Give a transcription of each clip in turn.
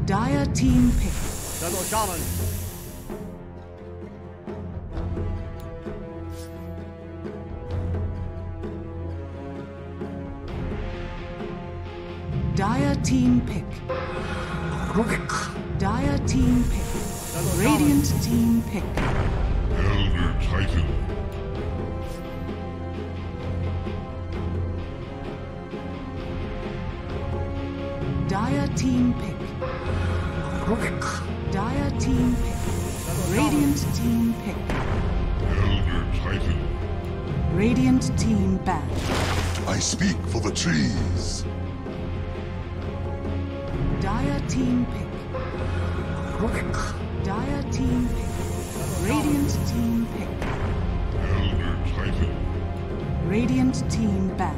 Dire team pick. Double Shaman. Dire team pick. Dire team pick. Radiant team pick. Elder Titan. Dire team pick. Dire team pick. Radiant team pick. Elder Titan. Radiant team ban. I speak for the trees. Dire team pick. Dire team pick. Radiant team pick. Elder Titan. Radiant team ban.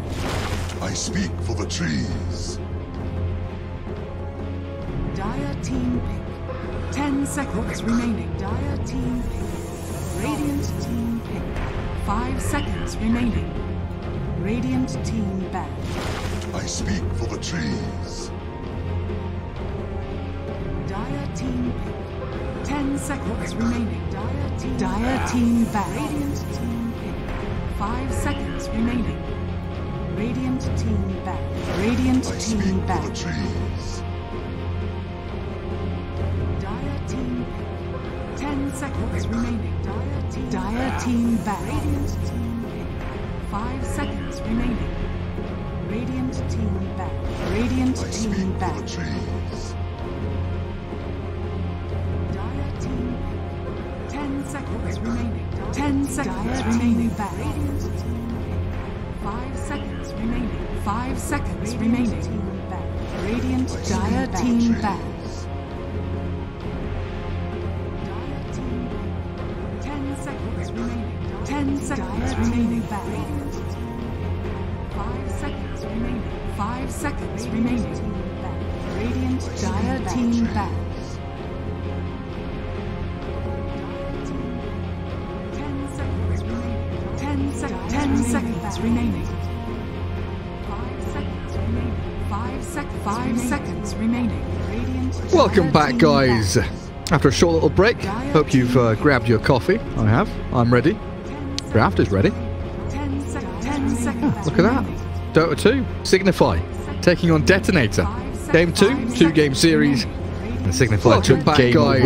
I speak for the trees. Dire team pick. 10 seconds remaining. Dire team pick. Radiant team pick. 5 seconds remaining. Radiant team ban. I speak for the trees. Dire team pick. 10 seconds remaining. Dire team ban. Radiant team pick. 5 seconds remaining. Radiant team ban. Radiant I speak team for ban. the trees. Dire team pick. 10 seconds remaining. Dire team ban. Radiant team pick. 5 seconds remaining. Radiant team ban. Radiant I speak team for ban. the trees. Dire team pick. 10 seconds remaining. 10 seconds remaining. Radiant team pick. 5 seconds remaining. 5 seconds remaining. Radiant dire team ban. Dire team pick. 10 seconds remaining. 10 seconds remaining. 5 seconds remaining. 5 seconds remaining. Radiant dire team ban. 10 seconds remaining. 5 seconds remaining. Radiant. Welcome back, guys. After a short little break, hope you've grabbed your coffee. I have. I'm ready. Draft is ready. 10 seconds. Look at that. Dota 2, Signify, taking on Detonator. Game 2, 2-game series. And Signify took game 1.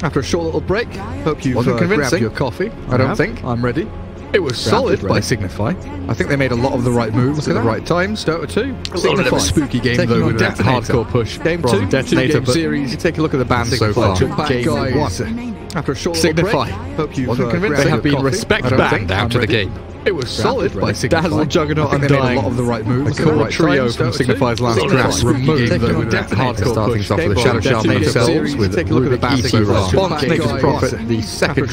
After a short little break, hope you've grabbed your coffee. I don't think. I'm ready. It was solid by Signify. I think they made a lot of the right moves at the right times. Dota 2, Signify, a spooky game though with that hardcore push. Game 2, Detonator series. Take a look at the band so far. Game 1. After a short Signify, hope you've they have been respect banned out of the game. It was solid by Signify. Dazzle, Juggernaut, and Dying. A lot of the right moves. A cool trio from Signify's last draft. Removed though with that hardcore starting off with the Shadow Shaman themselves with take a look at the band so far. Response makes profit. The secondary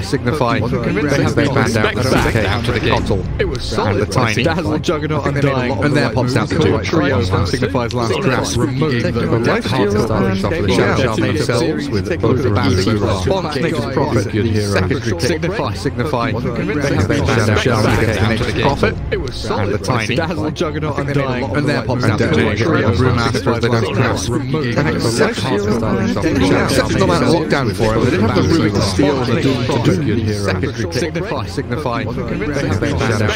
Signify. They have been banned out of the game. It was solid. The tiny Dazzle, Juggernaut, and Dying. And there pops out the cool trio from Signify's last draft. Removed though with that hardcore starting off with the Shadow Shaman themselves with both the band so far. Response makes profit. Secondary Signify. They have been banned profit. It was solid. The tiny Dazzle, Juggernaut, and Dying. And there pops out the trio Brewmaster as they don't cross. Removed. An exceptional amount of lockdown for him. They didn't have the room to steal and the doom to do. Secondary Signify. They have been banned out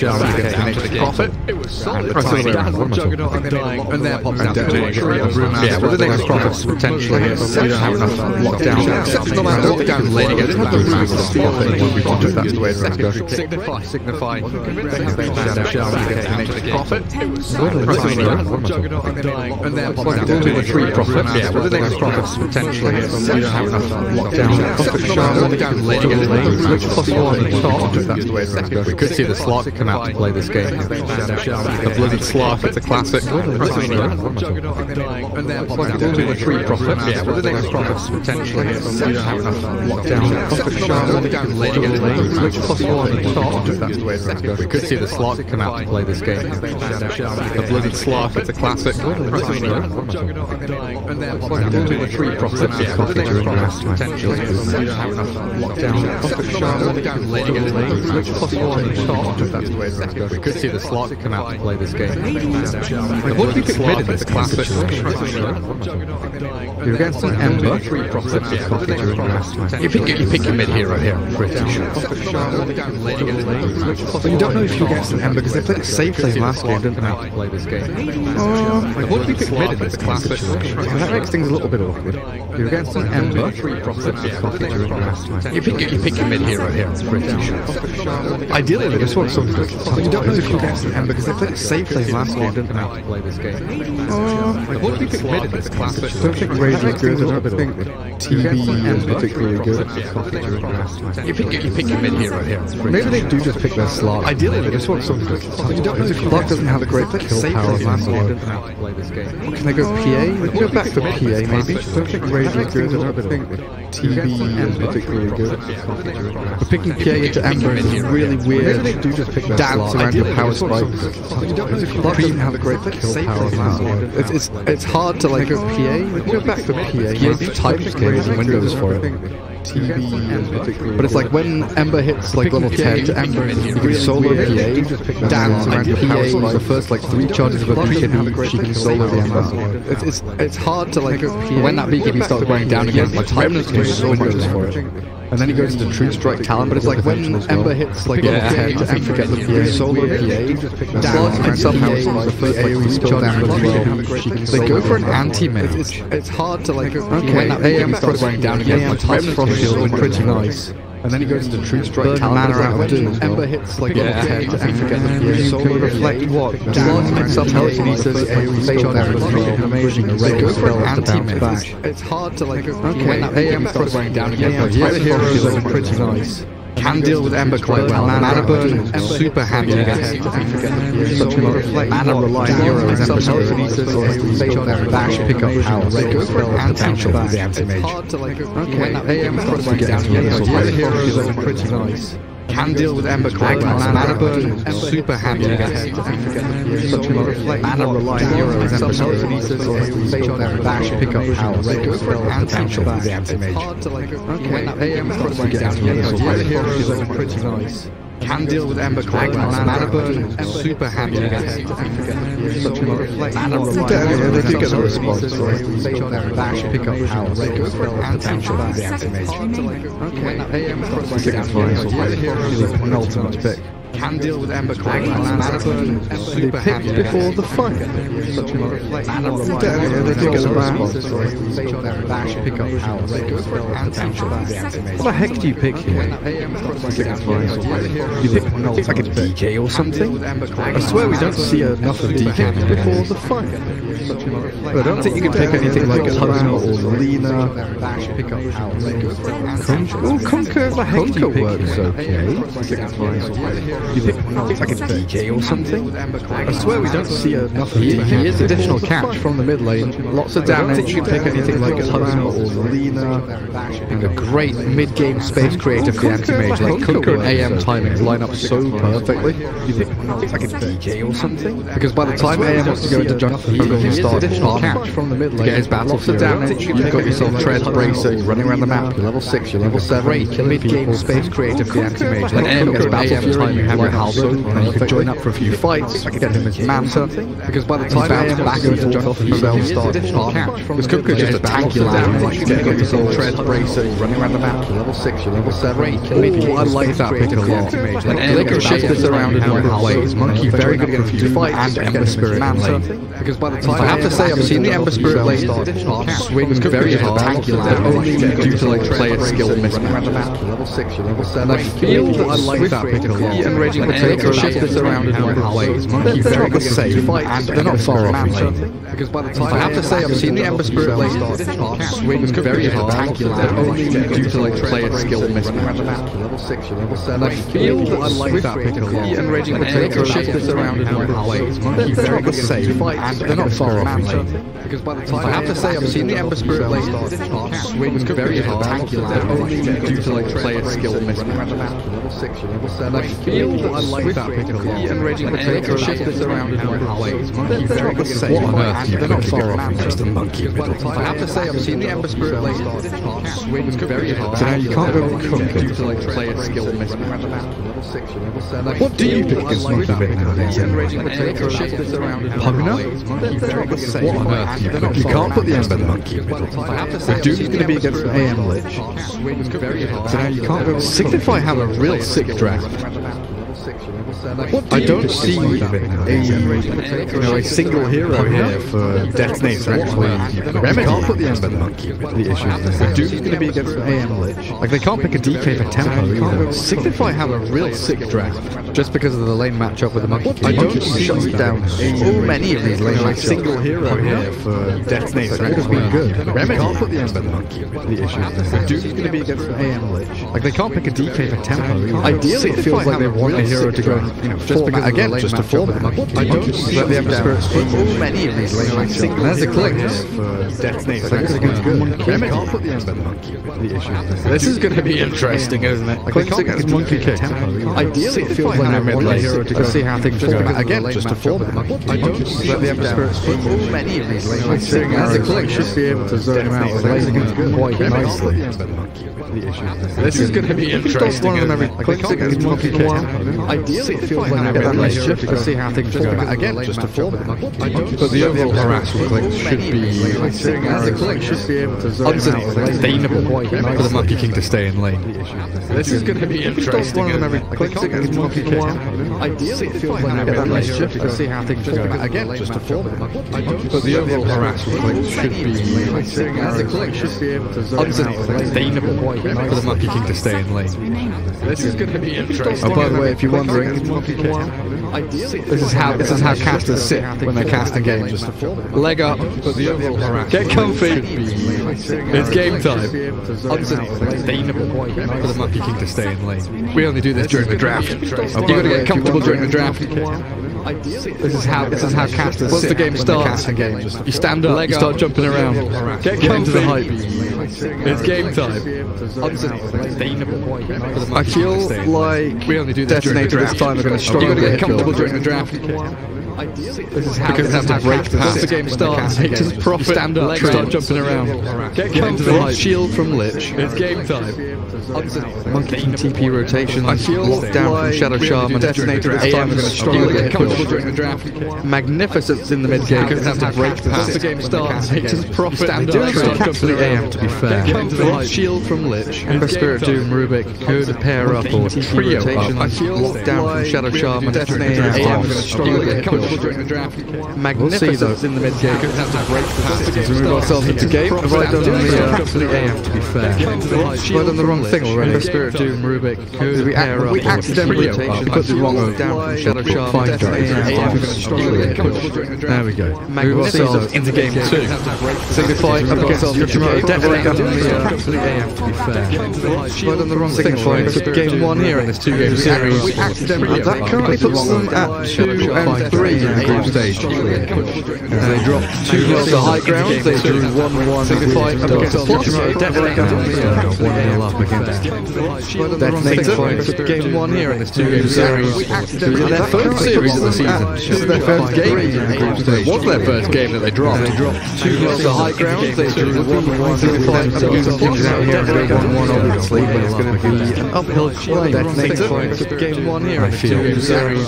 profit. It was solid. The tiny Dazzle, Juggernaut, and Dying. And there pops out the trio Brewmaster. Yeah, well, the next profits potentially here. We don't have enough lockdown. Exceptional amount of lockdown. They didn't have the room to steal and the doom to do. That's the way it's going to go. Signify. They have been banned out profit. It was solid. Juggernaut, and Dying. And there pops out the three profit. Yeah, well, the next profits potentially here. We don't have enough lockdown. Exceptional amount of lockdown. Which possible on the top. That's the way it's going to go. We could see the slot come out to play this game. The Blizzard Sloth, it's a classic. Juggernaut, and Dying. And there pops out the three profit. Yeah, well, the next profits potentially here. We don't have enough lockdown. Exceptional amount of lockdown. Which possible on the top. That's We could see the slot come out to play this game. The bloody slot, it's a classic. And then to the tree proximity during the last potential. We could see the slot come out to play this game. What do you pick mid in this classic? You're against an Ember. You pick your mid hero here, I'm pretty sure. But you don't know if you're against an Ember because they played a safe lane last game, didn't they? Play this game. What do you pick mid in this classic? That makes things a little bit awkward. You're against an Ember. You pick your mid hero here, I'm pretty sure. Ideally, they just want something. But you don't know if you're against an Ember because they played a safe lane last game, didn't they? Play this game. What do you pick mid in this classic? I don't think Rage is good. I don't think TB is particularly good. You pick your mid hero here. Maybe they do just pick their slot. Ideally, they just want something. But you don't know if Clark doesn't have a great kill power last game. Can they go PA? They can go back to PA maybe. I don't think Rage is good. I don't think TB is particularly good. But picking PA into Ember is a really weird dance around your power spikes. Clark doesn't have a great kill power last game. It's hard to like go PA. They can go back to PA. You have types games and windows for it. But it's like when Ember hits like level 10 to Ember, you can solo PA, dance around your PA for the first like 3 charges of a BKB, she can solo the Ember. It's hard to like, when that BKB starts going down again, like Remnants do so windows for it. And then he goes into True Strike Talon, but it's like when Ember hits like level 10 to Ember, get the PA, solo PA, dance and somehow the first like 3 charges as well. They go for an anti-mage. It's hard to like, when that BKB starts going down again, like Remnants shield pretty nice. And then he goes into True Strike Talon, out Ember hits like level 10 to Ember, get the PA, solo reflect what? Dance some telekinesis, AoE shot as well. Amazing. They go for an anti-mage. It's hard to like, when that BKB starts going down again, like the heroes are pretty nice. Can deal with Ember quite well. Mana burn, super handy against mana reliant heroes, some telekinesis or dash pick up power. They go for an anti-mage with the anti-mage. When that AM starts to get down again, the heroes are pretty nice. Can deal with Ember quite well. Mana burn, super handy against mana reliant heroes, some telekinesis or dash pick up power. They go for an anti-mage with the anti-mage. When that AM starts to get down again, the heroes are pretty nice. Can deal with Ember quite well. Mana burn, super handy against mana reliant. They do get the response. Dash pick up power. They go for an anti-mage with the anti-mage. When that AM starts to get down again, the heroes are an ultimate pick. Can deal with Ember quite well. Mana burn, super handy before the fight. Mana reliant. They do get the response. Dash pick up power. They go for an anti-mage with the anti-mage. What the heck do you pick here? You pick like a DK or something? I swear we don't see enough of DK before the fight. But I don't think you can pick anything like Hudson or Lena. Conquer, the heck do you pick? Works okay. You pick like a DK or something? I swear we don't see enough of DK. Here's additional catch from the mid lane. Lots of damage. I don't think you can pick anything like Hudson or Lena. And a great mid-game space creator for the anti-mage like Conquer and AM timing line up so perfectly. You pick like a DK or something? Because by the time AM wants to go into jungle, he's going to start farming from the mid lane. Get his battle for damage. You've got yourself Tread Bracer, you're running around the map, you're level 6, you're level 7. Mid-game space creator for the anti-mage. Like AM gets battle time, you have your halberd, and you can join up for a few fights, get him his manta. Because by the time AM wants to go into jungle, he's going to start farming. Because Conquer just a tanky line, like you get yourself Tread Bracer, you're running around the map, you're level 6, you're level 7. I like that pick a lot. They can shift this around in different ways. Monkey very good against a few fights, and Ember Spirit lane. Because by the time I have to say, I've seen the Ember Spirit lane swing very hard, but only due to like player skill mismatch. Level 6, you're level 7. I feel that I like that pick a lot. And Raging Potato shift this around in different ways. Monkey very good against a few fights, and they're not far off each other. Because by the time I have to say, I've seen the Ember Spirit lane swing very hard, but only due to like player skill mismatch. Level 6, you're level 7. I feel that I like that pick a lot. And Raging Potato shift this around in different ways. Monkey very good against a few fights, and they're not far off each other. Because by the time I have to say, I've seen the Ember Spirit lane swing very hard, but only due to like player skill mismatch. Level 6, you're level 7. I feel I like that pick a lot. And Raging Potato shift this around in one ways. Monkey They're not the same. What on earth? They're not far off from just a monkey. I have to say, I've seen the Ember Spirit late swing very hard. So now you can't go cook due to like player skill mismatch. What do you pick against Monkey Bit nowadays? And Raging Potato shift this around in Pugna? They're not the same. What on earth? You can't put the Ember monkey. I have to say, Doom's going to be against an AM Lich. Swings very hard. So now you can't go. Signify have a real sick draft. I don't see a single hero here for Detonator actually. Remedy can't put the Ember monkey. The issue is Doom's going to be against an AM Lich. Like they can't pick a DK for tempo either. Signify have a real sick draft just because of the lane matchup with the monkey. I don't see down so many of these lane matchups. Single hero here for Detonator could have been good. Remedy can't put the Ember monkey. The issue is Doom's going to be against an AM Lich. Like they can't pick a DK for tempo either. Ideally it feels like they want a hero to go. Just because again, just to format. I don't let the Ember Spirits put so many of these lane matchups. There's a click for Detonator. This is going to be good. Can't put the Ember monkey. The issue is this is going to be interesting, isn't it? Like they can't get monkey kick. Ideally, it feels like they're mid lane. Let's see how things go. Again, just to format. I don't let the Ember Spirits put so many of these lane matchups. There's a click. Should be able to zone him out with laning quite nicely. This is going to be interesting. One of them every click against monkey kick. Ideally, it feels like they're mid lane. Let's see how things go. Again, just to format. But the overall harassment click should be able to zone sustainable for the Monkey King to stay in lane. This is going to be interesting. One of them every click against Monkey King. Ideally, it feels like they're mid lane. Let's see how things go. Again, just to format. But the overall harassment click should be able to zone sustainable for the Monkey King to stay in lane. This is going to be interesting. Oh, by the way, if you're wondering, this is how casters sit when they're casting games. Leg up, get comfy. It's game time. Unsustainable for the Monkey King to stay in lane. We only do this during the draft. You got to get comfortable during the draft. This is how casters. Once the game starts, you stand up, you start jumping around. Get into the hype. It's game time. I feel like we only do this Detonator this time. We're going to struggle to get comfortable during the draft. This is because they have to break past the game starts. Make just profit. Stand up, start jumping around. Get into the hype. Shield from Lich. It's game time. Monkey King TP rotation. I feel lockdown from Shadow Shaman. Detonator this time. We're going to struggle to get comfortable during the draft. Magnificence in the mid game because they have to break past the game starts. Make just profit. Stand up, start jumping the AM. To be fair, shield from Lich. Ember Spirit Doom Rubik could pair up or trio up. I feel lockdown from Shadow Shaman. Detonator this time. We're going to struggle to get comfortable during the draft. Magnificence in the mid game because they have to break past the game starts. We move ourselves into game. Have I done the AM? To be fair, have I done the wrong thing already? Ember Spirit Doom Rubik could pair up. We accidentally put the wrong down from Shadow Shaman. There we go. Move ourselves into game 2. Signify up against Yoshimoto.Detonator. AM to be fair. Have I done the wrong thing already? Took game 1 here in this 2-game series. That currently puts them at 2 and 3 in the group stage. They dropped 2 lots of high ground. They drew 1-1. Signify up against Yoshimoto.Detonator. 1-0 up against Detonator. Took game 1 here in this 2-game series. Their first series of the season. This is their first game in the group stage. What was their first game that they dropped? They dropped 2 lots of high ground. They drew 1-1. Signify up against Yoshimoto.Detonator. 1-1 obviously, but it's going to be an uphill climb. Detonator took game 1 here in this 2-game series.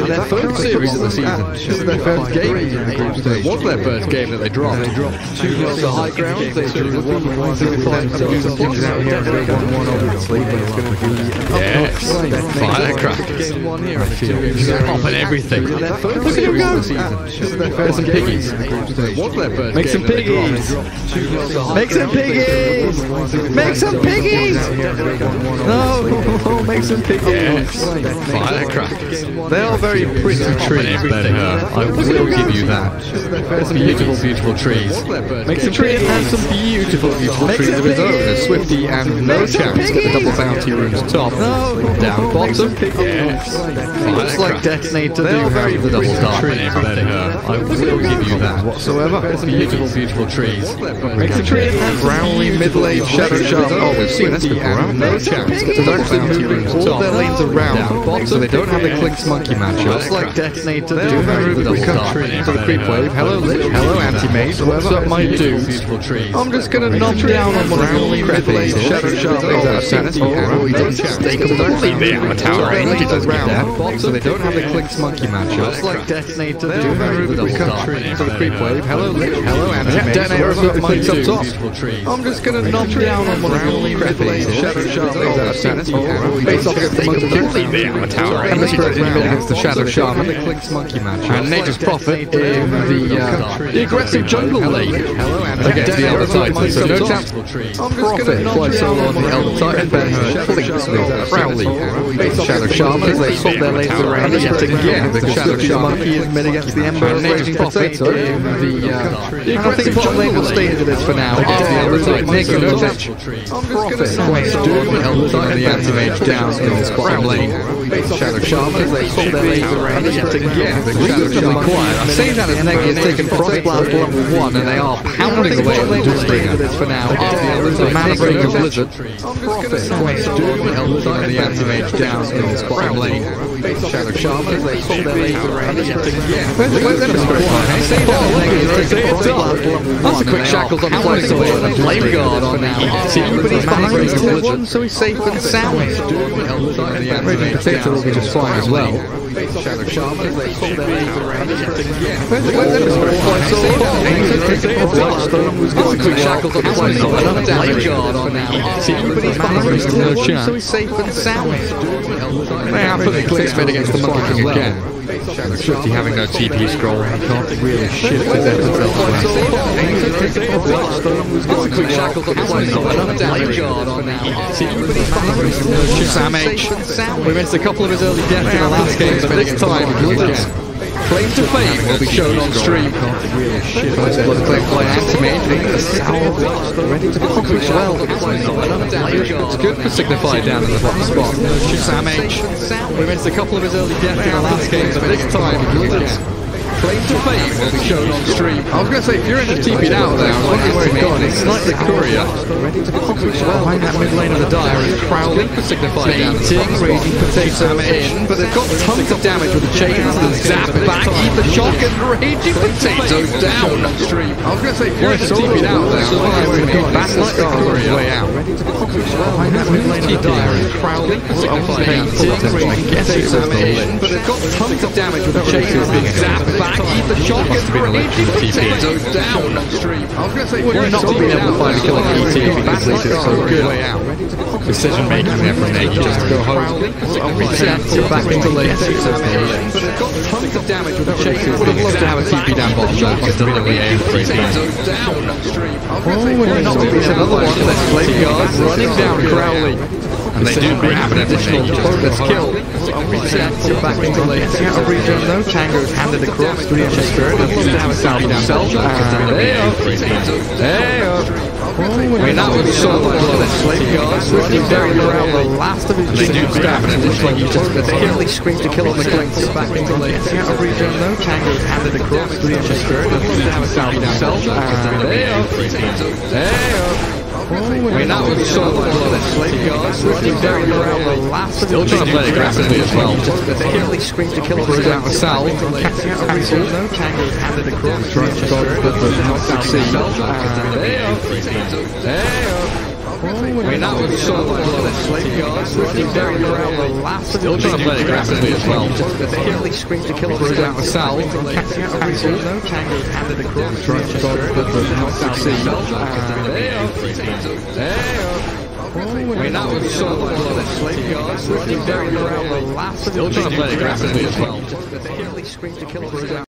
Their first series of the season. This is their first game in the group stage. What was their first game that they dropped? They dropped 2 lots of high ground. They drew 1-1. Signify up against Yoshimoto.Detonator. 1-1 obviously, but it's going to be an uphill climb. Firecrackers. Game 1 here in this 2-game series. Popping everything. Look at him go. There's some piggies. What's their first Make some piggies. Make some piggies. Make some piggies. No, make some piggies. Firecrackers. They are very pretty trees. everything. I will give you that. Some beautiful, beautiful trees. Makes a tree and has some beautiful, beautiful trees of his own. Swifty and no chance get the double bounty rooms top. Down bottom. Yes. Looks like Detonator do have the double dark trees. I will give you that whatsoever. Some beautiful, beautiful trees. Makes a tree and has Rowley, middle-aged, shadow sharp. Oh, we've seen this before, haven't we? No chance get the double bounty rooms top. All their lanes around, so they don't have the Clinks monkey matchup. Looks like Detonator do have the double dark trees. So the creep wave. Hello, Lich. Hello, anti-mage. What's up, my dude? I'm just gonna knock down on one of the middle-aged shadow sharp. Oh, he didn't stay completely there on the tower. He does around, so they don't have the Clinks monkey matchup. Looks like Detonator do have the double dark trees. So the creep wave. Hello, Lich. Hello, anti-mage. Detonator's up my dude. I'm just gonna knock down on one of the middle-aged shadow sharp. Face off against the monkey there on the tower. And the spirit in the middle against the shadow sharp. And the Clinks monkey matchup. And Nature's Prophet in the aggressive jungle lane against the Elder Titan. So no chance. Prophet flies solo on the Elder Titan. Ben flinks with Crowley. Shadow Shaman as they swap their lanes around yet again. The Shadow Shaman monkey is mid against the Ember. And Nature's Prophet in the aggressive bot lane will stay into this for now. Against the Elder Titan. No chance. Prophet flies solo on the Elder Titan. The anti-mage down in his bottom lane. Shadow Shaman as they swap their lanes around yet again. The Shadow Shaman quiet. I say that as Neg is taking Frostblast level 1 and they are pounding away at the Doombringer for now. The Mana Bringer Blizzard. Prophet flies Doom the Elder Titan and the anti-mage down in his bottom lane. Shadow Shaman as they swap their lanes around yet again. Where's them quiet? I say that as Neg is taking Frostblast level 1. That's a quick shackles on the flanks away and a Flame Guard on the team, but he's behind his Blizzard, so he's safe and sound. Raging Potato will be just fine as well. Shadow Shaman as they swap their lanes around yet again. Where's them flying solo? That's a quick shackles on the flanks away and a Flame Guard on the team, but he's behind his Blizzard, so he's safe and sound. They have put the Clinks mid against the Monkey King again. Swifty having no TP scroll, he can't really shift his efforts elsewhere. That's a quick shackles on the flanks away and a Flame Guard on the team, but he's behind his Blizzard, Sam H. We missed a couple of his early deaths in the last game, but this time Blizzard's claim to fame will be shown on stream. Blood claim by anti-mage, leaving the sour ready to pop as well. It's good for Signify down in the bottom spot. Sam H. We missed a couple of his early deaths in the last game, but this time Blizzard's claim to fame will be shown on stream. I was going to say, if you're in the TP'd out there, I was wondering where he's gone. It's slightly courier. Ready to pop as well. Behind that mid lane of the Dire is Crowley for Signify down. Raging Potato in, but they've got tons of damage with the chains. The zap back, eat the shock, and Raging Potato down. I was going to say, if you're in the TP'd out there, I was wondering where he's gone. It's slightly courier. Way out. Ready to pop as well. Behind that mid lane of the Dire is Crowley for Signify down. I guess it's in, but they've got tons of damage with the chains. The zap back. Eat the shock and Raging Potato down. I was going to say, we're not being able to find a killer ET because this is so good. Decision making there from Negi just to go home. Reset, back into lane. But they've got tons of damage with the chases. Would have loved to have a TP down bottom lane, but deliberately aim for his man. Oh, we're not being another one. Let's Flame Guard running down Crowley. And they do grab an additional bonus kill. Reset, back into lane. Out of region though, Tango's handed across to the Ancient Spirit. They'll love to have a sound himself. I mean, that was so blood. Flame Guard running down around the last of his They do grab an additional bonus kill. They heavily scream to kill on the Clinks. Back into lane. Out of region though, Tango's handed across to the Ancient Spirit. They'll love to have a sound himself. I mean, that was so blood. Flame Guard running down around the last of his Still trying to play aggressively as well. They heavily scream to kill on the Clinks. Out of Sal. Cancel. No, Tango's handed across. Trying to dodge, but does not succeed. I mean, that was so blood. Flame Guard running down around the last of his Still trying to play aggressively as well. They heavily scream to kill on the Clinks. Out of Sal. Cancel. No, Tango's handed across. Trying to dodge, but does not succeed. I mean, that was so blood. Flame Guard running down around the last of his Still trying to play aggressively as well. They heavily scream to kill on the Clinks.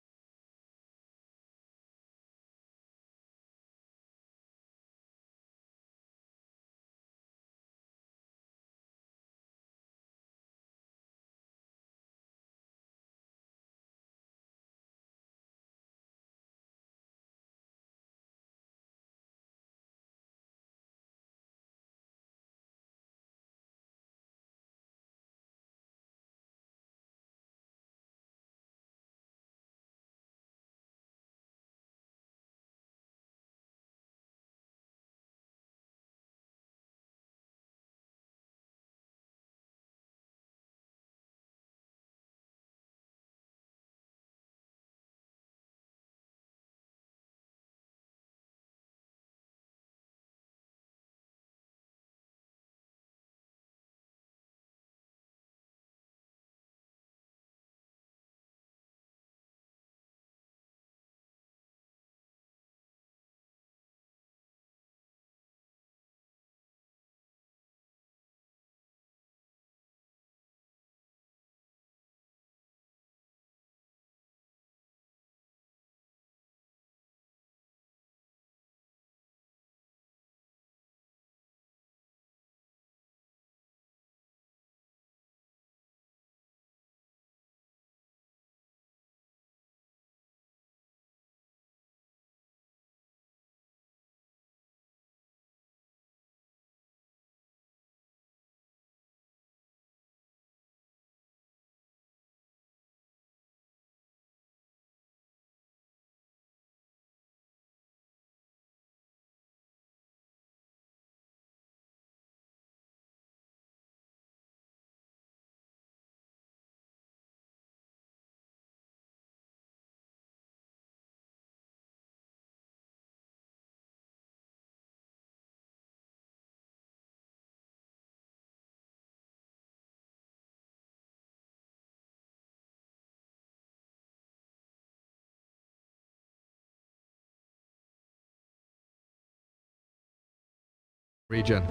Regen.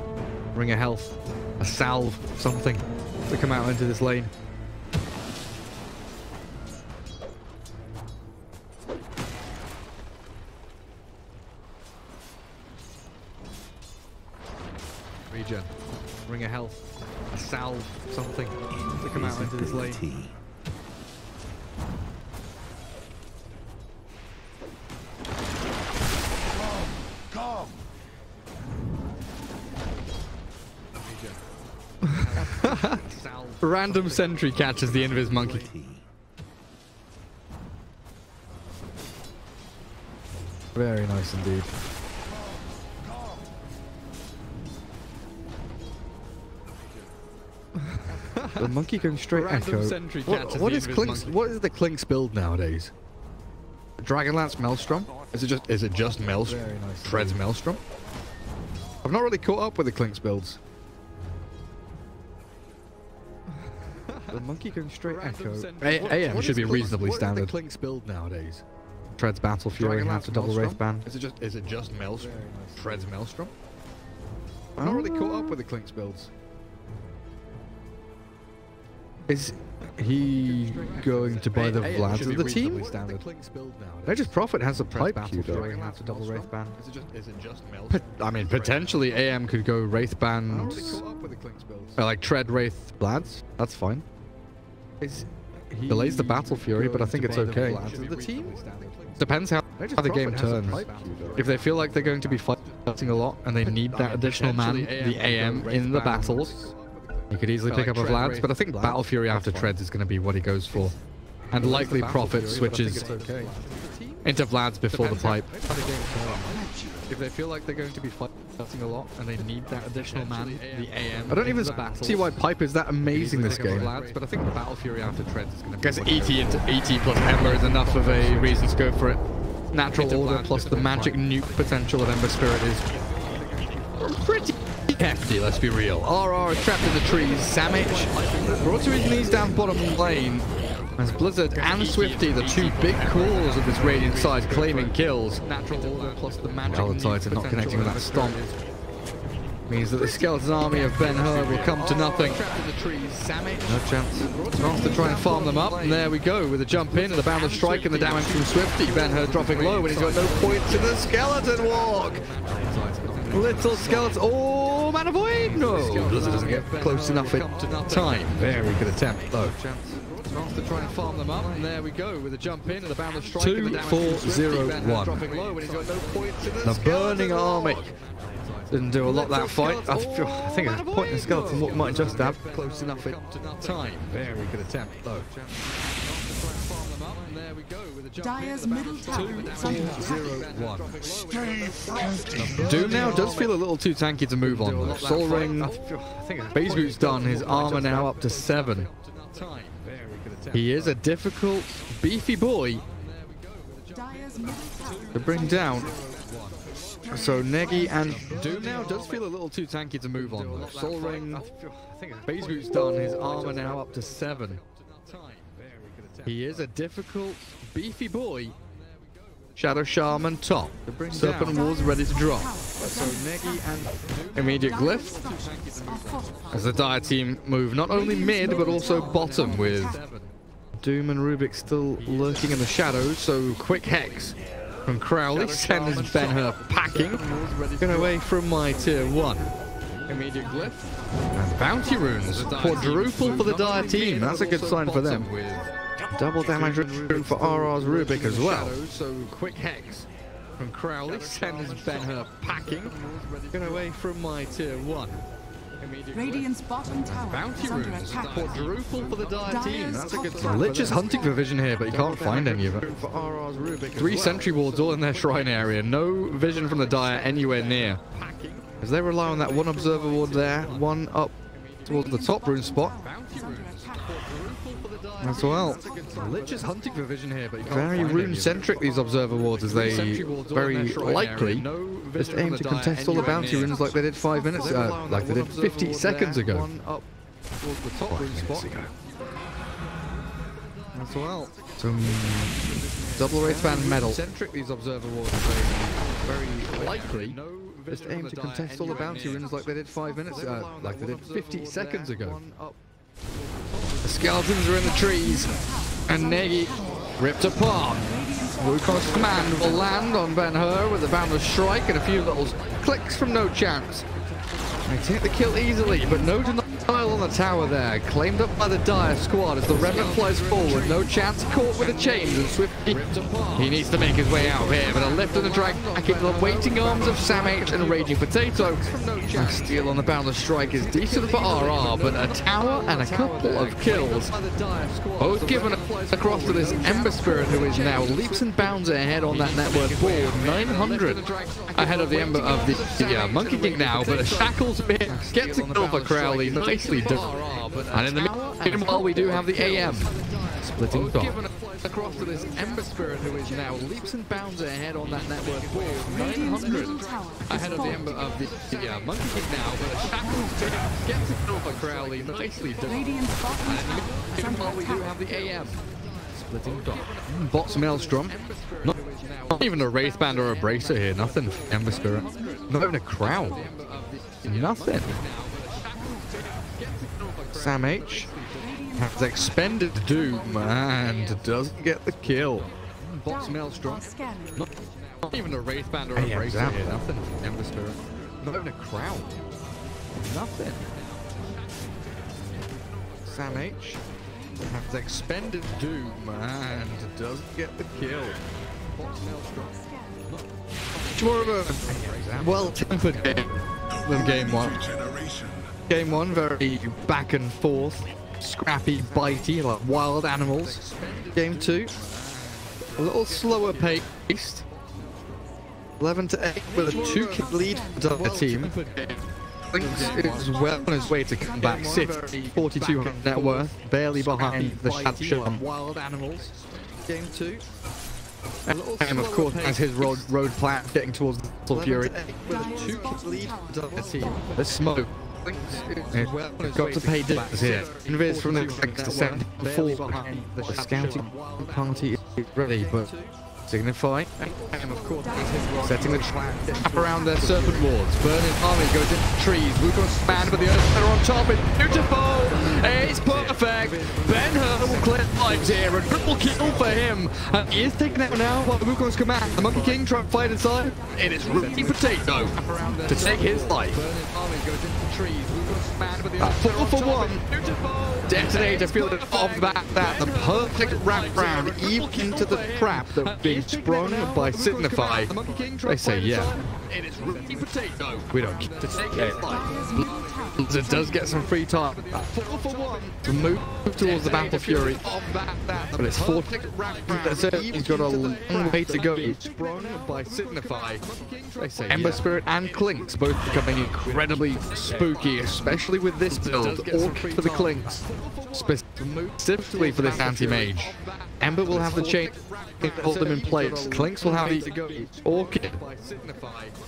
Ring of health. A salve. Something to come out into this lane. Regen. Ring of health. A salve. Something to come out into this lane. Come! Random sentry catches the invis monkey. Very nice indeed. The monkey going straight echo. What is the Clinks build nowadays? Dragonlance Maelstrom? Is it just Maelstrom? Nice Treads Maelstrom? I've not really caught up with the Clinks builds. The monkey going straight echo. AM should be reasonably standard. What is the Clinks build nowadays? Treads Battle Fury and Dragonlance have to double Maelstrom? Wraith Band. Is it just Maelstrom? nice. Treads Maelstrom? I've not really caught up with the Clinks builds. Is he going to buy the Vlads of the team? Just Prophet has a pipe queue though. Dragonlance double Wraith Band. Is it just Maelstrom? I mean, potentially AM could go Wraith Band, like Tread Wraith Vlads. That's fine. Delays the Battle Fury, but I think it's okay. Depends how the game turns. If they feel like they're going to be fighting a lot and they need that additional man, the AM in the battles, you could easily pick up a Vlads, but I think Battle Fury after Treads is going to be what he goes for. And likely Prophet switches into Vlads before the pipe. If they feel like they're going to be fighting a lot and they need that additional man, the AM. I don't even see why pipe is that amazing this game. But I think Battle Fury after Treads is going to be. Guess ET plus Ember is enough of a reason to go for it. Natural Order plus the magic nuke potential of Ember Spirit is pretty hefty, let's be real. RR is trapped in the trees. Samich brought to his knees down bottom lane. As Blizzard and Swifty, the two big calls of this Radiant side, claiming kills. Natural Order plus the magic Titan not connecting with that stomp means that the skeleton army of Ben-Hur will come to nothing. No chance. Chance to try and farm them up, and there we go with a jump in and the boundless strike and the damage from Swifty. Ben-Hur dropping low when he's got no points in the skeleton walk. Little skeleton. Oh, Man of Void! No! Blizzard doesn't get close enough in time. Very good attempt, though. Chance to try and farm them up, and there we go with a jump in and the boundless strike. 2-4-0-1. The Burning Army. Didn't do a lot that fight. I think a point in skeleton walk might just have close enough in time. Very good attempt, though. Dire's middle tower. 2-0-1. Doom now does feel a little too tanky to move on. Soul Ring. Base Boot's done. His armor now up to 7. He is a difficult, beefy boy to bring down. So Negi and Doom now does feel a little too tanky to move on. Soul Ring. Base Boot's done. His armor now up to 7. He is a difficult, beefy boy. Shadow Shaman top. Serpent Wars ready to drop. So Negi and immediate glyph. As the Dire team move not only mid but also bottom with Doom and Rubik still lurking in the shadows. So quick hex from Crowley sends Ben-Hur packing. Get away from my tier 1. Immediate glyph. And bounty runes. Quadruple for the Dire team. That's a good sign for them. Double damage rune for RR's Rubik as well. So quick hex from Crowley sends Ben-Hur packing. Get away from my tier 1. Radiant's bottom tower Bounty is under runes. attack. Quadruple for the Dire team. That's a good top sign. Lich is hunting for vision here, but he can't find any of it. 3 sentry wards all in their shrine area. No vision from the Dire anywhere near. As they rely on that one observer ward there, one up towards the top rune spot. As well. Lich is hunting for vision here, but very rune-centric, these observer wards, as they very likely just aim to contest all the bounty runes like they did 5 minutes ago, like they did 50 seconds ago. As well. Some double Wraith Band medal. Centric, these observer wards, very likely Just aim to contest all the bounty runes like they did 5 minutes like they did 50 seconds ago. The skeletons are in the trees, and Negi ripped apart. Wukong's command will land on Ben-Hur with a boundless strike and a few little clicks from No Chance. They take the kill easily, but no denial on the tower there. Claimed up by the Dire squad as the Remnant flies forward. No Chance caught with the chains and swiftly. He needs to make his way out of here, but a lift and a drag back into the waiting arms of Sam H and Raging Potato. A steal on the boundless strike is decent for RR, but a tower and a couple of kills. Both given across to this Ember Spirit, who is now leaps and bounds ahead on that net worth board. 900 ahead of the Ember of the Monkey King now, but a Shackles gets a kill for Crowley. Nicely done. And in the meanwhile, we do have the AM splitting top. Across to this Ember Spirit, who is now leaps and bounds ahead on that net worth board. 900 ahead of the Ember of the Monkey King now, but a Shackles gets a kill for Crowley. Nicely done. And in the meanwhile, we do have the AM splitting top. Bots Maelstrom. Not even a Wraithband or a Bracer here. Nothing. Ember Spirit. Not even a crowd. Nothing. Sam H has expended Doom and doesn't get the kill. Bots Maelstrom. Not even a Wraithband or a Bracer here. Nothing. Ember Spirit. Not even a crowd. Nothing. Sam H has expended Doom and doesn't get the kill. Bots Maelstrom. More of a well-tempered game than game one. Game one, very back and forth, scrappy, bitey, like wild animals. Game two, a little slower paced. 11-8 with a 2-kill lead for the team. Lynx is well on his way to come back. Sit 4,200 net worth, barely behind the Shadow. Wild animals. Game two. And of course, as his road plan getting towards the Battle Fury. With a 2-kill lead for the team. The smoke. Got to pay dividends here. Invis from the Lynx to send fall behind the scouting party is ready, but Signify, and of course, setting the trap around their serpent wards. Burning army goes into trees. Wukong's command, but the Earth are on top. It's beautiful. It's perfect. Ben-Hur will clear lives here. A triple kill for him. And he is taken out now by Wukong's command. The Monkey King trying to fight inside. It is Raging Potato to take his life. Burning army goes into trees. Wukong's command, but the Earth 4 for 1. Detonator feeling off the back that the perfect wrap round even into the trap that was being sprung by Signify. They say, yeah, it is Raging Potato. We don't get to take it. Blizzard does get some free time to move towards the Battle Fury, but it's 40. He's got a long way to go. Sprung by Signify. They say, Ember Spirit and Clinks both becoming incredibly spooky, especially with this build. Orc for the Clinks, specifically for this anti-mage. Ember will have the chain to hold them in place. Clinks will have the Orchid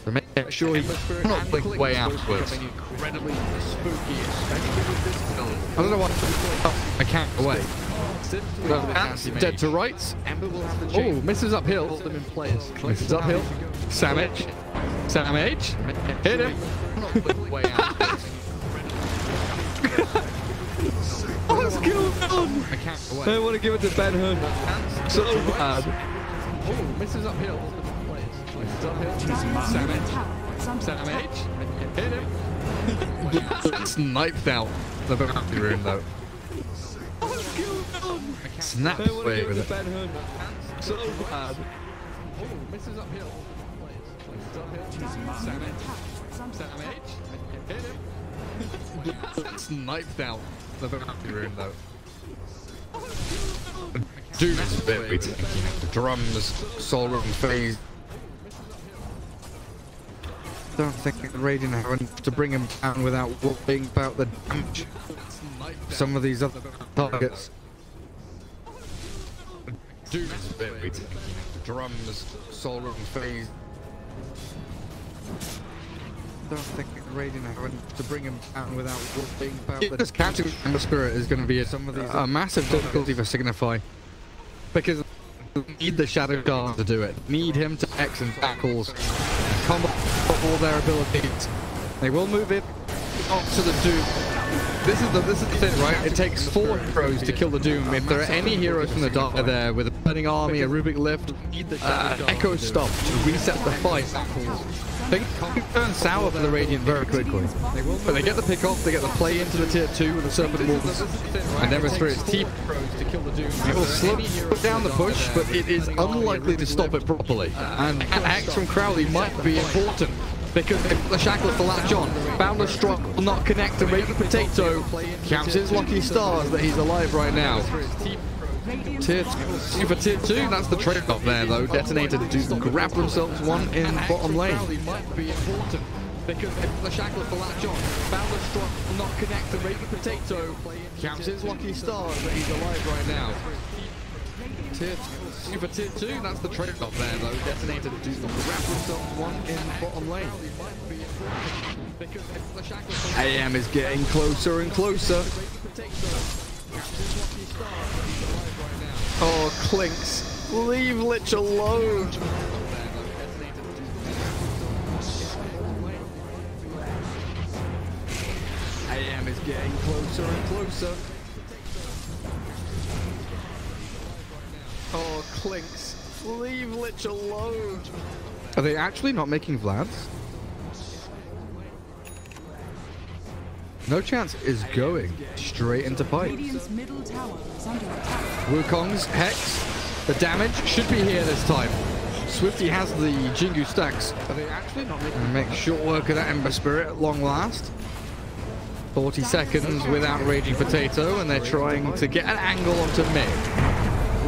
to make sure he cannot blink way outwards. I don't know what. Oh, I can't away. Ants dead to rights. Oh, misses uphill. Misses uphill. Sam H. Sam H. Hit him. What's going on? I want to give it to Ben-Hur. So bad. Oh, misses uphill. Misses uphill. Sam H. Sam H. Hit him. Sniped out the bounty rune though. Snapped away with it. So bad. Oh, misses uphill. Sam H. Hit him. Sniped out the bounty rune though. Doom is a bit weak. Drums, soul room phase. Don't think the Radiant have enough to bring him down without worrying about the damage of some of these other targets. Doom is a bit weak. Drums, soul room phase. Don't think the Radiant have enough to bring him down without worrying about the just catching Ember Spirit is going to be a massive difficulty for Signify, because need the Shadow Guard to do it. Need him to X and tackles. Combo all their abilities. They will move it onto the Doom. This is the thing, right? It takes 4 heroes to kill the Doom. If there are any heroes from the Dark there with a burning army, a Rubik lift, Echo Stop to reset the fight, things turn sour for the Radiant very quickly. But they get the pick off, they get the play into the tier 2 with the Serpent Wolves, and Ember Spirit's T. It will slow down the push, but it is unlikely to stop it properly. And an axe from Crowley might be important. Because if the Shackles to latch on, Boundless Strike will not connect to Raging Potato. Counts his lucky stars that he's alive right now. Tier 2 for tier 2, that's the trade-off there though. Detonator do grab themselves one in bottom lane. Because if the Shackles to latch on, Boundless Strike will not connect to Raging Potato. Counts his lucky stars that he's alive right now. Tier 2 for tier 2, that's the trade-off there though. Detonator do grab themselves one in bottom lane. AM is getting closer and closer. Oh, Clinks, leave Lich alone. AM is getting closer and closer. Oh, Clinks, leave Lich alone. Are they actually not making Vlads? No Chance is going straight into pipe. Wukong's Hex. The damage should be here this time. Swifty has the Jingu stacks. Are they actually not making... Make short work of that Ember Spirit at long last. 40 seconds without Raging Potato, and they're trying to get an angle onto mid.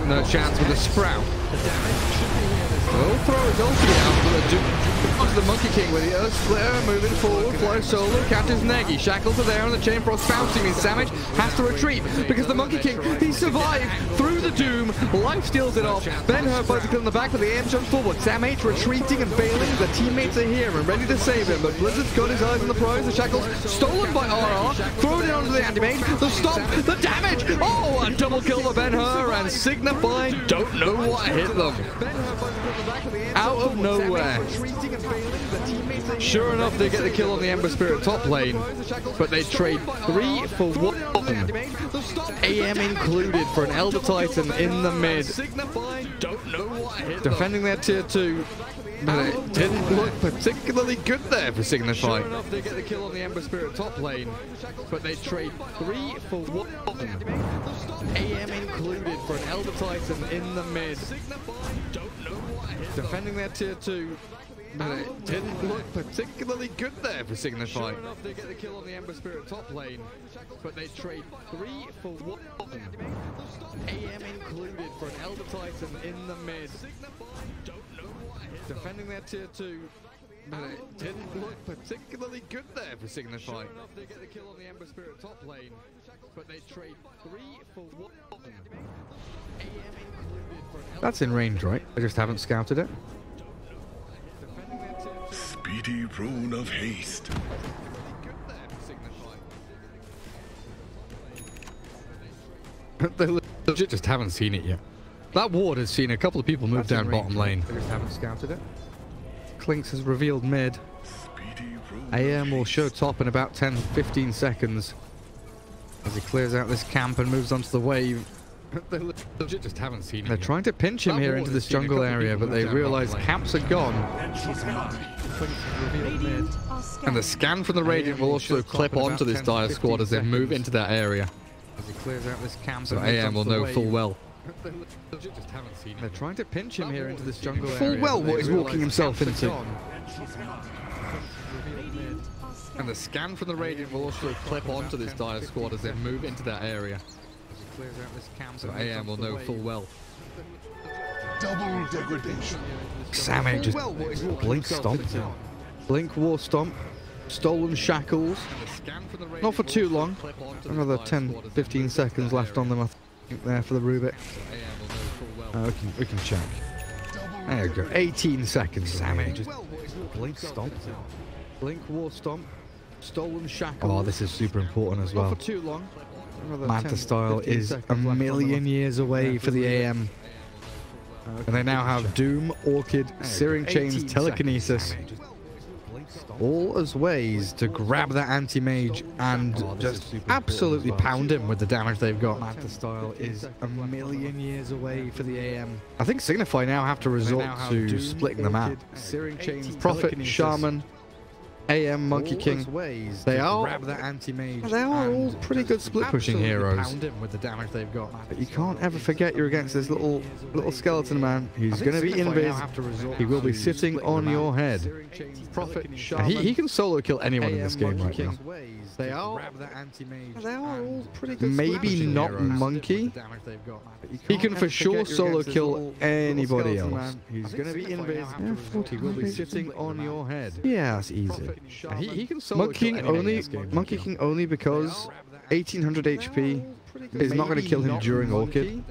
No Chance with a Sprout. He'll throw his ulti out, but the Monkey King with the Earth Splitter moving forward. Flow Solo catches Negi. Shackles are there, and the Chain Frost bouncing means Samage has to retreat because the Monkey King, he survived through the Doom. Life steals it off. Ben-Hur bicycle in the back, but the AM jumps forward. Samage retreating and bailing. The teammates are here and ready to save him, but Blizzard's got his eyes on the prize. The Shackles stolen by RR, thrown in onto the anti-mage. The stomp, the damage. Oh, a double kill for Ben-Hur, and Signify don't know what hit them. Out of nowhere. Sure enough, they get the kill on the Ember Spirit top lane, but they trade 3 for 1. AM included for an Elder Titan in the mid. Defending their tier 2. But it didn't look particularly good there for Signify. Sure enough, they get the kill on the Ember Spirit top lane, but they trade 3 for 1. AM included for an Elder Titan in the mid. Defending their tier 2. But it didn't look particularly good there for Signify. Sure enough, they get the kill on the Ember Spirit top lane, but they trade 3 for 1. AM included for an Elder Titan in the mid. Defending their tier 2. But it didn't look particularly good there for Signify. Sure enough, they get the kill on the Ember Spirit top lane, but they trade 3 for 1. That's in range, right? I just haven't scouted it. Speedy rune of haste. They legit just haven't seen it yet. That ward has seen a couple of people move down bottom lane. They just haven't scouted it. Clinks has revealed mid. AM will show top in about 10-15 seconds as he clears out this camp and moves onto the wave. They legit just haven't seen it. They're trying to pinch him here into this jungle area, but they realize camps are gone. And the scan from the Radiant will also clip onto this Dire squad as they move into that area. As he clears out this camp, so AM will know full well. They're trying to pinch him here into this jungle area. Full well what he's walking himself into. And the scan from the Radiant will also clip onto this Dire squad as they move into that area. So AM will know full well. Double degradation. Samage just Blink Stomp. Blink War Stomp. Stolen Shackles. Not for too long. Another 10-15 seconds left on them, I think, there for the Rubik. We can check. There you go. 18 seconds, Samage. Blink Stomp. Blink War Stomp. Stolen Shackles. Oh, this is super important as well. Not for too long. Manta style is a million years away for the AM. And they now have Doom, Orchid, Searing Chains, Telekinesis. all as ways to grab that anti-mage and just absolutely pound him with the damage they've got. Manta style is a million years away for the AM. I think Signify now have to resort to splitting them out. Prophet, Shaman, AM, Monkey King, they are all pretty good split pushing heroes. With the damage they've got. But you can't ever forget you're against this little skeleton man. He's going to be invis. He will be sitting on your head. He can solo kill anyone in this game right now. They are all pretty good. Maybe not Monkey. He can for sure solo kill anybody else. He's going to be invis. He will be sitting on your head. Yeah, that's easy. He can solo Monkey King only because 1800 HP is not going to kill him during Orchid.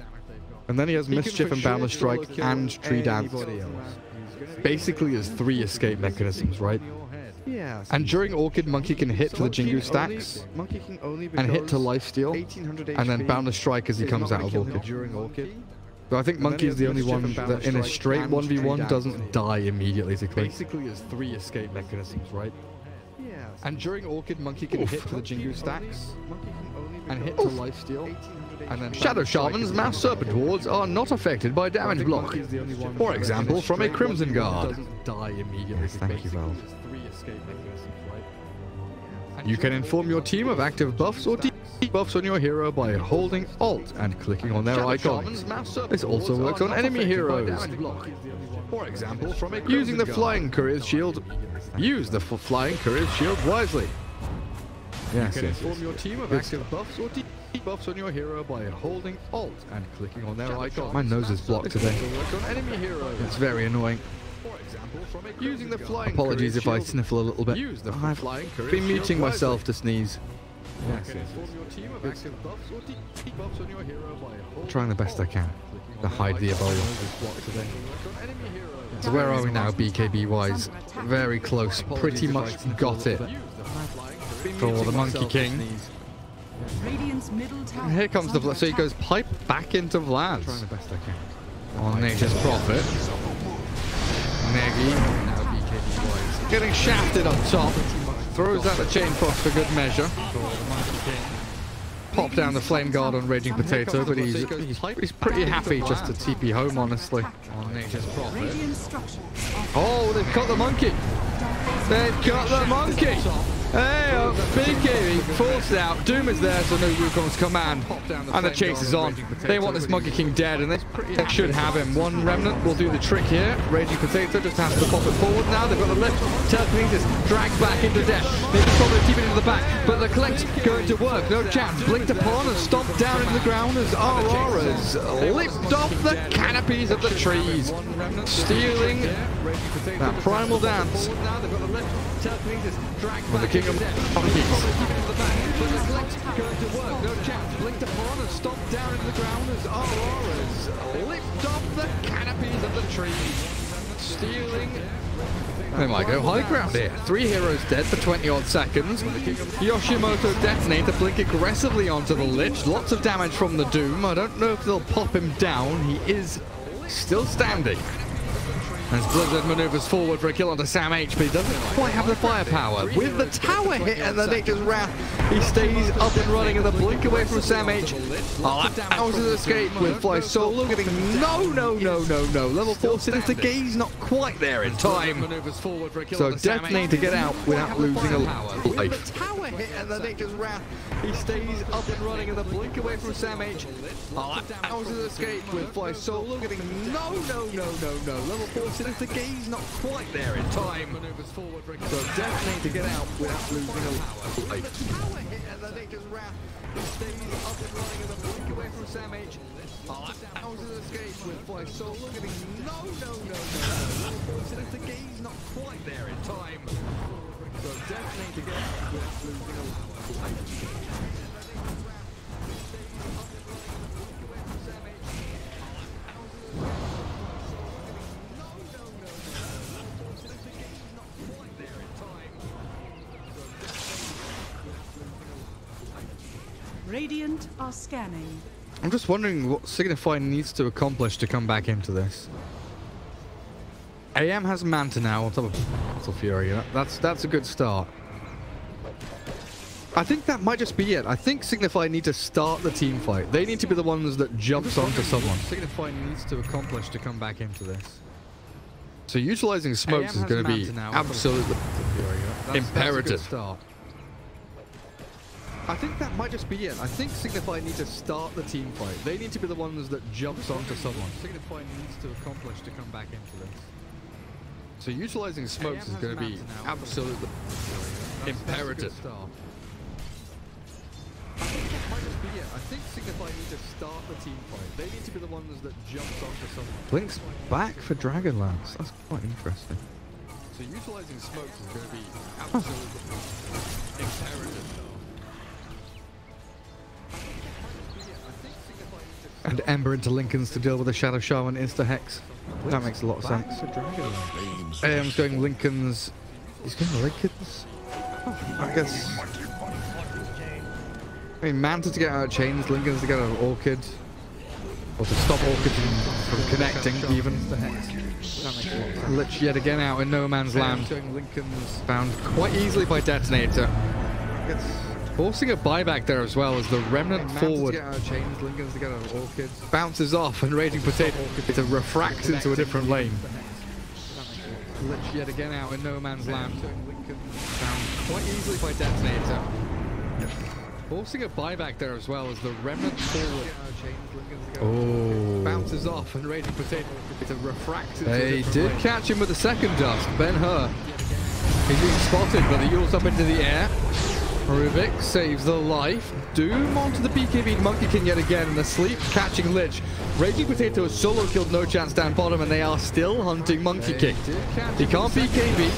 And then he has Mischief and Boundless Strike and Tree Dance. Basically has 3 escape mechanisms, right? And during Orchid, Monkey can hit to the Jingu stacks and hit to lifesteal and then Boundless Strike as he comes out of Orchid. So I think Monkey is the only one that in a straight 1v1 doesn't die immediately. Basically has 3 escape mechanisms, right? And during Orchid, Monkey can hit to the Jingu stacks and hit to lifesteal. And then Shadow Shaman's Mass Serpent Wards are not affected by damage block. For example, from a Crimson Guard. Thank you, Val. You can inform your team of active buffs or debuffs on your hero by holding Alt and clicking on their icon. This also works on enemy heroes. For example, from using the Flying Courier's Shield. Use the Flying Courier's Shield wisely. Yes, you can inform your team of active buffs or debuffs on your hero by holding Alt and clicking on their icon. My nose is blocked today. It's very annoying. Using the Flying Apologies if I sniffle a little bit. I've been muting myself to sneeze. Trying the best I can to hide the Ebola. So where are we now, BKB wise? Very close. Pretty much got it for the Monkey King. And here comes the Vlad. So he goes pipe back into Vlad. Trying the best I can. On Nature's Prophet. Negi. Now BKB wise. Getting shafted up top. Throws out the Chain Frost for good measure. Pop down the Flame Guard on Raging Potato, but he's pretty happy just to TP home, honestly. On Nature's Prophet. Oh, they've cut the Monkey! They've cut the Monkey! Hey, BKB forced out. Doom is there, so no Wukong's command. And the chase is on. They want this Monkey King dead, and they should have him. One Remnant will do the trick here. Raging Potato just has to pop it forward now. They've got the lift. Telekinesis dragged back into death. They can probably keep it into the back, but the Collect's going to work. No chance. Blinked upon and stomped down into the ground as Aurora's leaped off the canopies of the trees, stealing that primal dance. With the King of Monkeys. Going to work, no chance. Blinked upon and stomped down into the ground as Aurora's lift off the canopies of the trees, stealing. They might go high ground here. 3 heroes dead for 20-odd seconds. Yoshimoto.Detonator blink aggressively onto the Lich. Lots of damage from the Doom. I don't know if they'll pop him down. He is still standing. As Blizzard maneuvers forward for a kill onto Sam H, but he doesn't quite have the firepower. With the tower hit and the Nature's Wrath, he stays up and running in the blink away from Sam H. Hours of escape with Fly Solo getting no. Level 4 Sinister Gaze not quite there in time. So Detonate to get out without losing a life. Tower hit and the Nature's Wrath, he stays up and running in the blink away from Sam H. Hours of escape with Fly Solo getting no. Level 4 Sinister Gaze not quite there in time. So Detonate to get out without losing a life. Tower hit and the Nature's Wrath, he stays up and running in the blink away from Sam H. Hours of escape with Fly Solo getting no. Level 4 Sinister Gaze not quite there in time. So Detonate to get out without losing a life. Radiant are scanning. I'm just wondering what Signify needs to accomplish to come back into this. AM has Manta now on top of Battle Fury. That's a good start. I think that might just be it. I think Signify need to start the team fight. They need to be the ones that jumps onto someone. Signify needs to accomplish to come back into this. So utilizing smokes is going to be absolutely imperative. I think that might just be it. I think Signify need to start the team fight. They need to be the ones that jumps onto someone. Signify needs to accomplish to come back into this. So utilizing smokes is going to be absolutely imperative. I think Signify need to start the team fight. They need to be the ones that jumps onto someone. Blink's back for Dragonlance. That's quite interesting. So utilizing smokes is going to be absolutely imperative. And Ember into Lincoln's to deal with the Shadow Shaman insta-hex. That makes a lot of sense. AM's going Lincoln's. He's going Lincoln's? I guess. I mean, Manta to get out of chains, Lincoln's to get out of Orchid. Or to stop Orchid from connecting, even. Lich yet again out in no man's land. Lincoln's found quite easily by Detonator. Forcing a buyback there as well as the Remnant forward. To get out of chains, Lincoln's to get out of Orchid. Bounces off and Raging Potato to refract into a different lane. Lich yet again out in no man's land. Found quite easily by Detonator. Forcing a buyback there as well as the Remnant forward. Oh. Bounces off and Raging Potato to refract. They did catch him with the second dust. Ben-Hur. He's being spotted, but he yulls up into the air. Rubik saves the life. Doom onto the BKB Monkey King yet again in the sleep, catching Lich. Raging Potato is solo killed, no chance down bottom, and they are still hunting Monkey King. He can't BKB.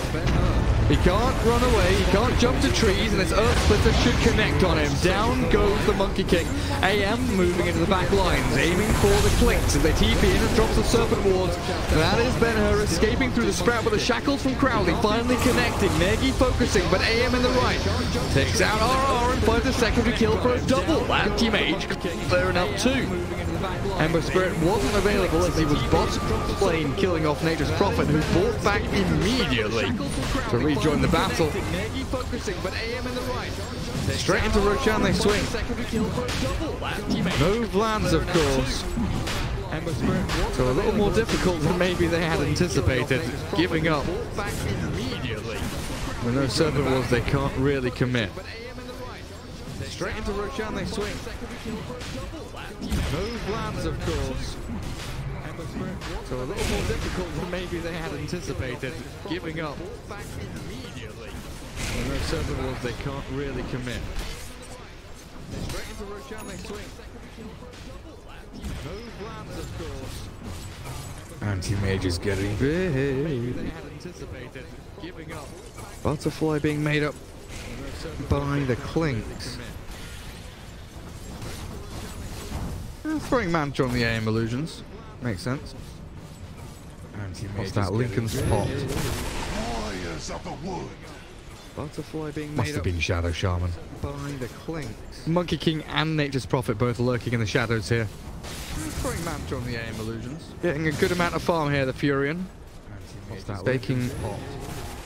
He can't run away, he can't jump to trees, and this Earth Splitter should connect on him. Down goes the Monkey King. AM moving into the back lines, aiming for the clinks as they TP in and drops the Serpent Wards. That is Ben-Hur escaping through the Sprout with the shackles from Crowley, finally connecting. Negi focusing, but AM in the right. Takes out RR and finds a secondary kill for a double. Anti-Mage clearing up two. Ember Spirit wasn't available as he was bottom lane, killing off Nature's Prophet, who fought back immediately to rejoin the battle. Straight into Roshan they swing. No lands, of course. So a little more difficult than maybe they had anticipated. Giving up. With no Serpent Wars, they can't really commit. Straight into Roshan they swing. No lands, of course. So a little more difficult than maybe they had anticipated. Giving up. With no Serpent Wars, they can't really commit. Straight into Roshan they swing. No lands, of course. Anti-Mage is getting big. They had anticipated. Giving up. Butterfly being made up by the Clinks. Throwing Manta on the AM illusions. Makes sense. What's that? Lincoln's pot. Butterfly being made Must have been Shadow Shaman. By the Clinks. Monkey King and Nature's Prophet both lurking in the shadows here. Throwing Manta on the AM illusions. Getting a good amount of farm here, the Furion. What's that?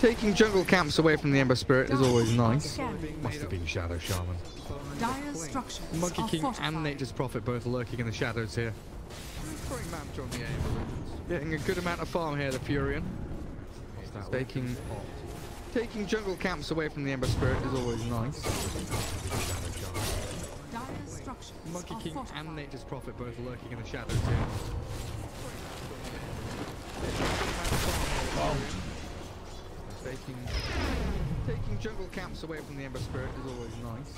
Taking jungle camps away from the Ember Spirit is always nice. Must have been Shadow Shaman. Monkey King and Nature's Prophet both lurking in the shadows here. Throwing Manta on the AM illusions. Getting a good amount of farm here, the Furion. Taking jungle camps away from the Ember Spirit is always nice. Monkey King and Nature's Prophet both lurking in the shadows here. Taking jungle camps away from the Ember Spirit is always nice.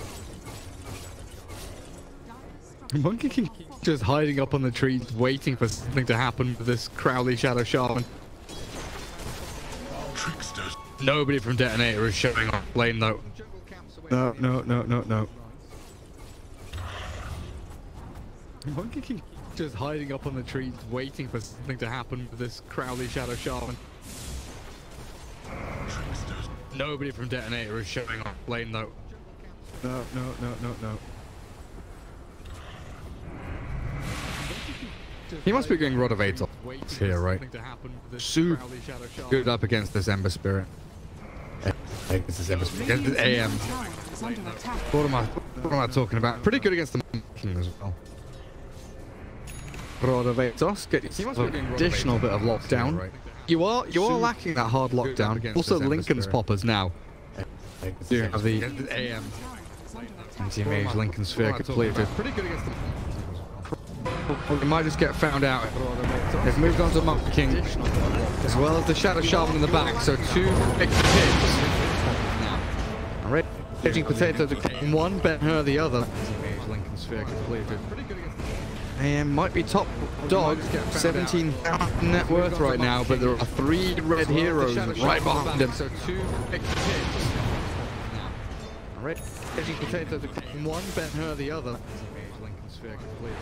Monkey King just hiding up on the trees, waiting for something to happen with this Crowley Shadow Shaman. Tricksters. Nobody from Detonator is showing on lane though. No. Monkey King just hiding up on the trees, waiting for something to happen with this Crowley Shadow Shaman. Nobody from Detonator is showing on lane though. No. He must be going Rodovator here, right? Super good up against this Ember Spirit. Against this Ember Spirit. Against this AM. What am I talking about? Pretty good against the King as well. Rodovator, get yourself an additional bit of lockdown. You are lacking that hard lockdown. Also, Lincoln's poppers now. You have the AM. Anti-mage Lincoln Sphere completed. Pretty good against the. You might just get found out. They've moved on to Monkey King, as well as the Shadow Shaman in the back. So 2 big hits. Raging Potato to one, Ben Hur the other. Lincoln Sphere completed. AM might be top dog, 17,000 net worth right now, but there are 3 red heroes right behind him. So 2 big hits. Raging Potato to one, Ben Hur the other. Lincoln Sphere completed.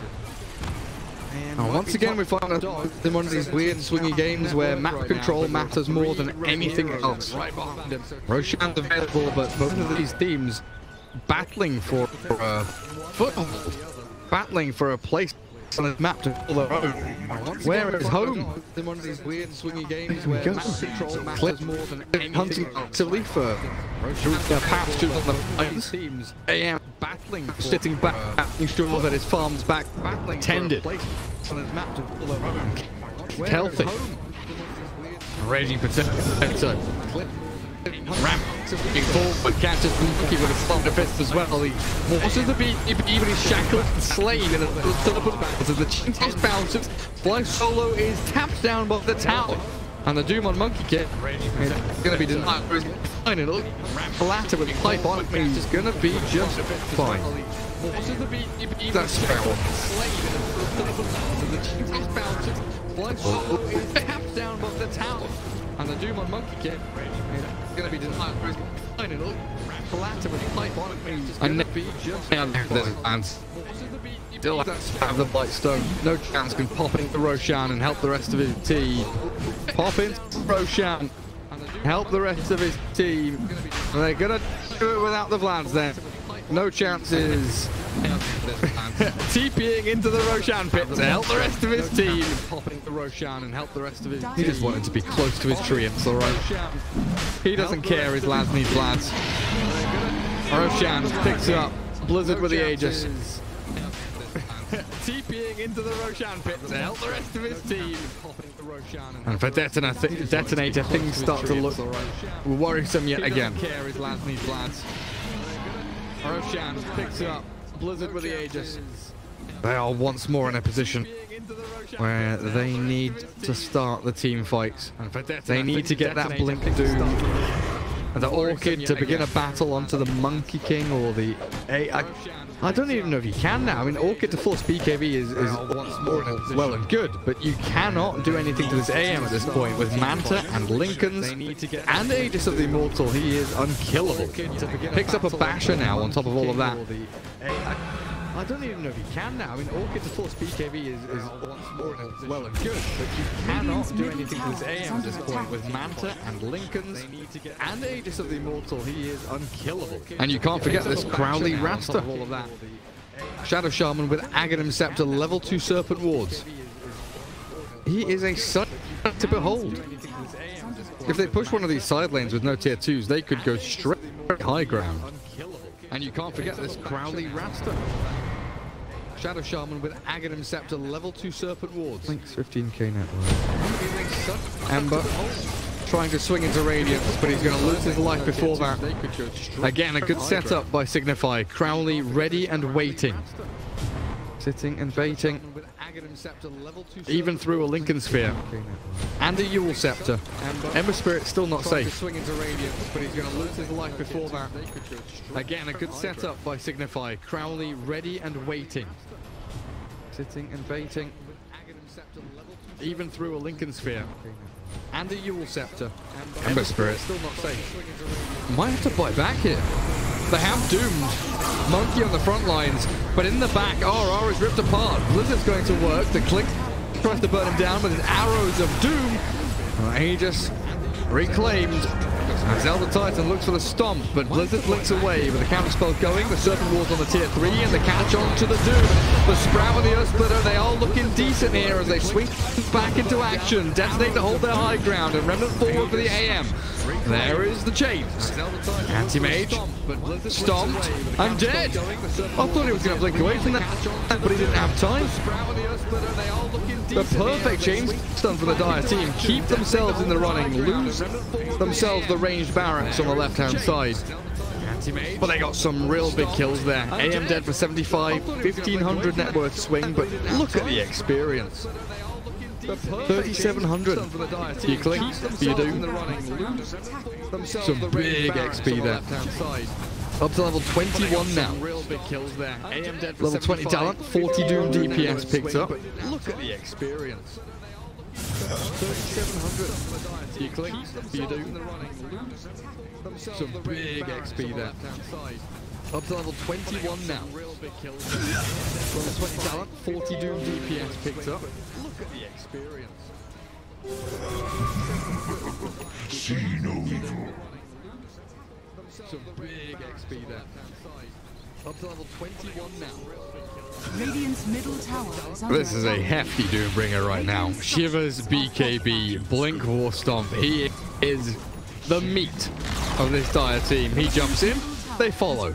And once again we find ourselves in one of these weird swingy games where map control matters more than anything else. Roshan's available, but both of these teams battling for a foothold, battling for a place on the map to call their own. Where is home? In one of these weird swingy games where map control matters more than anything hunting actively for their pastures on the teams. AM battling, sitting back, making sure that his farm's back tended. Healthy. Raging Potato. Ramp forward, catches the monkey with a thunder fist as well. He forces the beat, even his shackled slave in a teleport battle. The Chintos bounces. Fly Solo is tapped down by the tower. And the Doom on Monkey Kid is going to be denied. Fine, it'll flatter with a pipe on it, but he's going to be just fine. That's fair. The Chintos bounces. Fly Solo is tapped down by the tower. And the Doom on Monkey Kid is going to be denied. Fine, it'll flatter with a pipe on it, but he's going to be just fine. Still have the Blightstone. No chance can pop into Roshan and help the rest of his team. Pop into Roshan. Help the rest of his team. They're going to do it without the Vlads then. No chances. TPing into the Roshan pit to help the rest of his team. Popping the Roshan and help the rest of his team. He just wanted to be close to his treants, alright? He doesn't care, his lads need Vlads. Roshan picks it up. Blizzard with the Aegis. TPing into the Roshan pit to help the rest of his team. And for Detonator, things start to look worrisome yet again. Roshan picks it up. Blizzard with the Aegis. They are once more in a position where they need to start the team fights. They need to get that Blink Doom and the Orchid to begin a battle onto the Monkey King or the I don't even know if you can now. I mean, Orchid to force BKB is well and good, but you cannot do anything to this AM at this point. With Manta and Lincoln's and Aegis of the Immortal, he is unkillable. Picks up a Basher now on top of all of that. I don't even know if you can now. I mean, Orchid to force BKB is well and good, but you cannot do anything to this AM at this point. With Manta and Lincoln's and Aegis of the Immortal, he is unkillable. And you can't forget this Crowley Rasta. Shadow Shaman with Aghanim Scepter, level 2 Serpent Wards. He is a sight to behold. If they push one of these side lanes with no tier 2s, they could go straight high ground. And you can't forget this Crowley Rasta. Shadow Shaman with Aghanim Scepter, level 2 Serpent Wards. Link's 15k net worth. Ember trying to swing into Radiance, but he's going to lose his life before that. Again, a good setup by Signify. Crowley ready and waiting. Sitting and baiting. Even through a Lincoln Sphere. And a Yule Scepter. Ember Spirit still not safe. But he's going to lose his life before that. Again, a good setup by Signify. Crowley ready and waiting. Sitting and baiting. Even through a Lincoln Sphere. And a Yule Scepter. Ember Spirit still not safe. Might have to bite back here. They have doomed Monkey on the front lines, but in the back, RR is ripped apart. Blizzard's going to work. The Click tries to burn him down with his arrows of doom. Aegis reclaimed. And Zelda Titan looks for the stomp, but Blizzard blinks away with the counterspell going. The Serpent Ward's on the tier 3 and the catch on to the Doom. The Sprout and the Earth Splitter, they are looking decent here as they swing back into action. Detonate to hold their high ground and Remnant forward for the AM. There is the chase. Anti-Mage, stomped, and dead. I thought he was going to blink away from that, but he didn't have time. The perfect chain stun for the Dire team. Keep themselves in the running, lose themselves the ranged barracks on the left-hand side. But they got some real big kills there. AM dead for 75, 1500 net worth swing, but look at the experience. 3,700. You click, you do. Some big XP there. Up to level 21 now. Level 20 talent, 40 Doom DPS picked up. Look at the experience. 3,700. You click, you do. Some big XP there. Up to level 21 now. Level 20 talent, 40 Doom DPS picked up. Look at the experience. See no evil. Some big XP there. Up to level 21 now. Radiant's middle tower is under This is a hefty Doombringer right now. Shivers, BKB, Blink, War Stomp. He is the meat of this Dire team. He jumps in, they follow.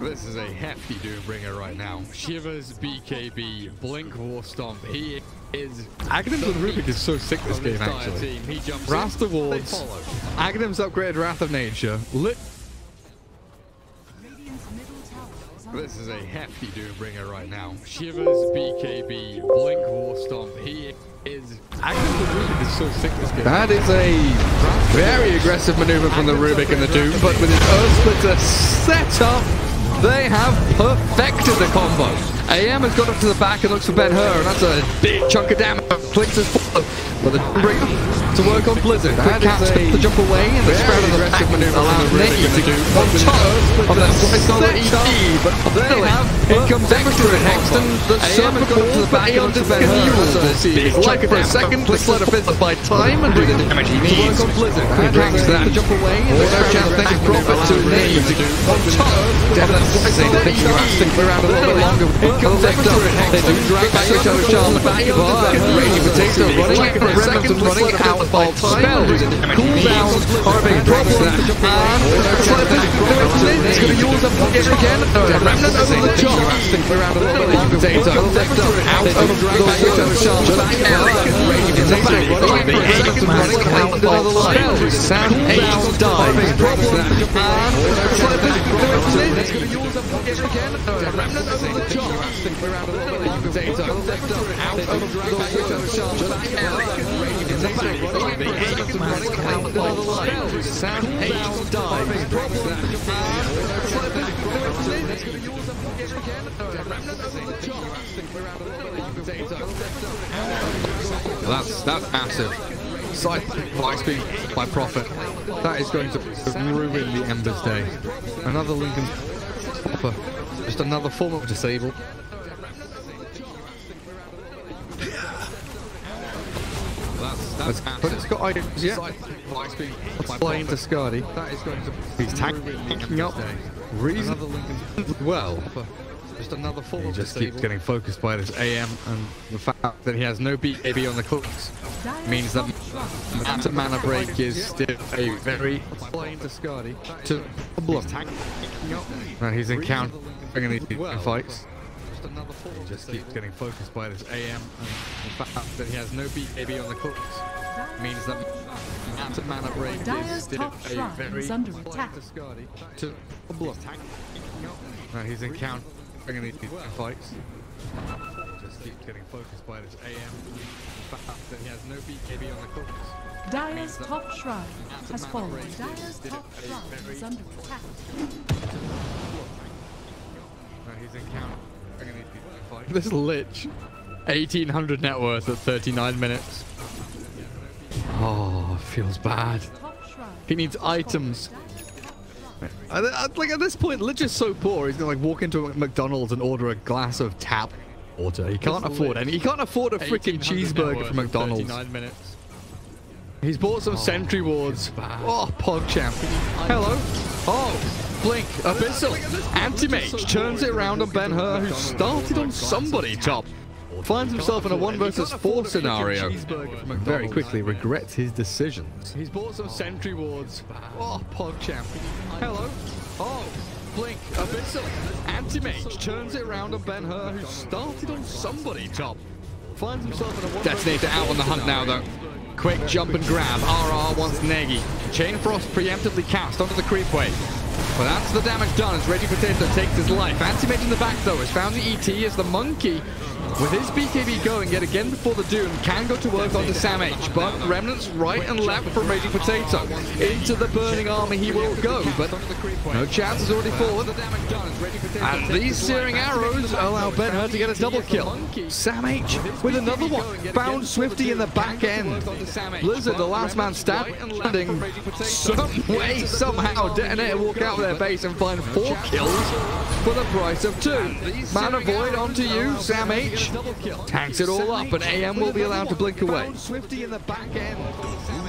This is a hefty Doombringer right now. Shivers, BKB, Blink, War Stomp. He is... Aghanim's with Rubik is so sick this game, actually. Wrath the Wards. Aghanim's upgraded Wrath of Nature. This is a hefty Doombringer right now. Shivers, BKB, Blink, War Stomp. He is... Aghanim's with Rubik is so sick this game. That is a very aggressive maneuver from the Rubik and the Doom, but with his Earth Splitter set up, they have perfected the combo. AM has got up to the back and looks for Ben-Hur, and that's a big chunk of damage. Clicks his forward, but the break to work on Blizzard. Quick catch to jump away, and the spread of the back allows Netty to do on top of that ED, but finally, in comes extra Hexton. The Serpent got up to the back and looks for Ben-Hur. That's a big chunk for a second to slide a bit by time and do the damage he needs. To work on Blizzard. Quick catch to jump away, and there's no chance they can profit to Netty to do on top. Definitely sticking around a little bit longer. Here comes Hexton. They do drag back to Shadow Charm. Raging Potato running out for Remnant, running out of spells. Cooldowns are a big problem. And it's going to use up pockets again. Remnant over the top. Around a little bit longer. Potato out of Shadow Charm. Raging Potato running out for Remnant, running out of spells. Sam H dies. And it's going to use up pockets again. Remnant over the top. Around a little bit longer. Potato out of Shadow Charm. Sam H dies. That's massive. Side by speed by Prophet. That is going to ruin the Ember's day. Another Lincoln Popper. Just another form of disable. But it's got items, yeah. Flying to Skadi. He's tanking up reasonably well. Just another form. He just keeps getting focused by this AM, and the fact that he has no BKB on the cooks means that the mana break is still a very to problem. And he's encountering these fights. He just keeps getting focused by this AM, and the fact that he has no BKB on the cooks means that the mana break is still a very under attack. to problem. And he's encountering these fights. Just keeps getting focused by this AM, and the fact that he has no BKB on the cooks. Dire's top shrine has fallen. Dire's top shrine is under attack. And he's encountering this Lich, 1800 net worth at 39 minutes. Oh, feels bad. He needs items. Like at this point, Lich is so poor. He's gonna like walk into a McDonald's and order a glass of tap Water. He can't afford any. He can't afford a freaking cheeseburger from McDonald's. He's bought some sentry wards. Oh, PogChamp. Hello. Oh, Blink. Abyssal. Anti-Mage turns it around on Ben-Hur, who started on somebody top. Finds himself in a 1 versus 4 scenario. Very quickly regrets his decisions. He's bought some sentry wards. Oh, PogChamp. Hello. Oh, Blink. Abyssal. Anti-Mage turns it around on Ben-Hur, who started on somebody top. Finds himself in a 1 Detonator out on the hunt now, though. Quick jump and grab. RR wants Negi. Chain Frost preemptively cast onto the creep wave. But that's the damage done as Reggiepotato takes his life. Anti-Mage in the back, though, has found the ET as the monkey, with his BKB going yet again before the Doom, can go to work onto Sam H, but remnants right and left from Reggiepotato. Into the burning army he will go, but no chance has already fallen. And these searing arrows allow Ben-Hur to get a double kill. Sam H with another one. Found Swifty in the back end. Blizzard, the last man standing, some way, somehow, Detonator walk out of their base and find 4 kills for the price of 2. Mana Void onto you, Sam H. Tanks it all up, and AM will be allowed to blink away. Swifty in the back end.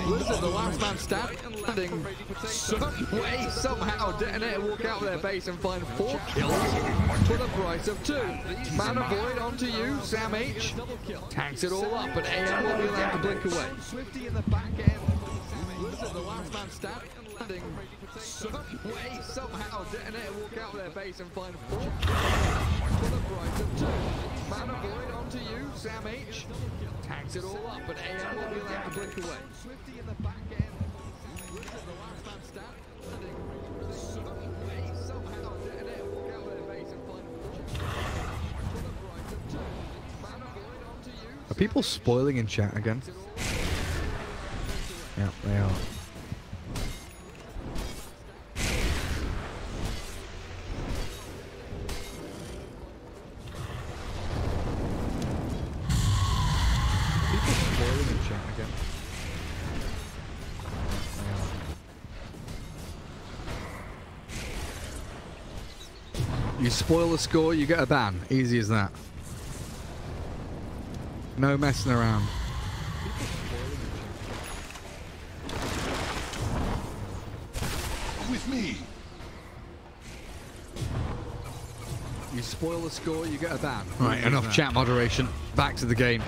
Blizzard, the last man standing, some way, somehow, Detonator walk out of their base and find 4 kills for the price of 2. Mana Void onto you, Sam H. Tanks it all up, and AM will be allowed to blink away. Swifty in the back end. Blizzard, the last man standing, some way, somehow, Detonator walk out of their base and find 4 kills for the price of 2. Mana Void onto you, Sam H. Tanks it all up, and AM will be allowed to blink away. Swifty in the back end. Blizzard, the last man standing, some way, somehow, Detonator walk out of their base and find 4 kills for the price of 2. Mana Void onto you. Are people spoiling in chat again? Yeah, they are. You spoil the score, you get a ban. Easy as that. No messing around. With me. You spoil the score, you get a ban. Right, enough chat moderation. Back to the game.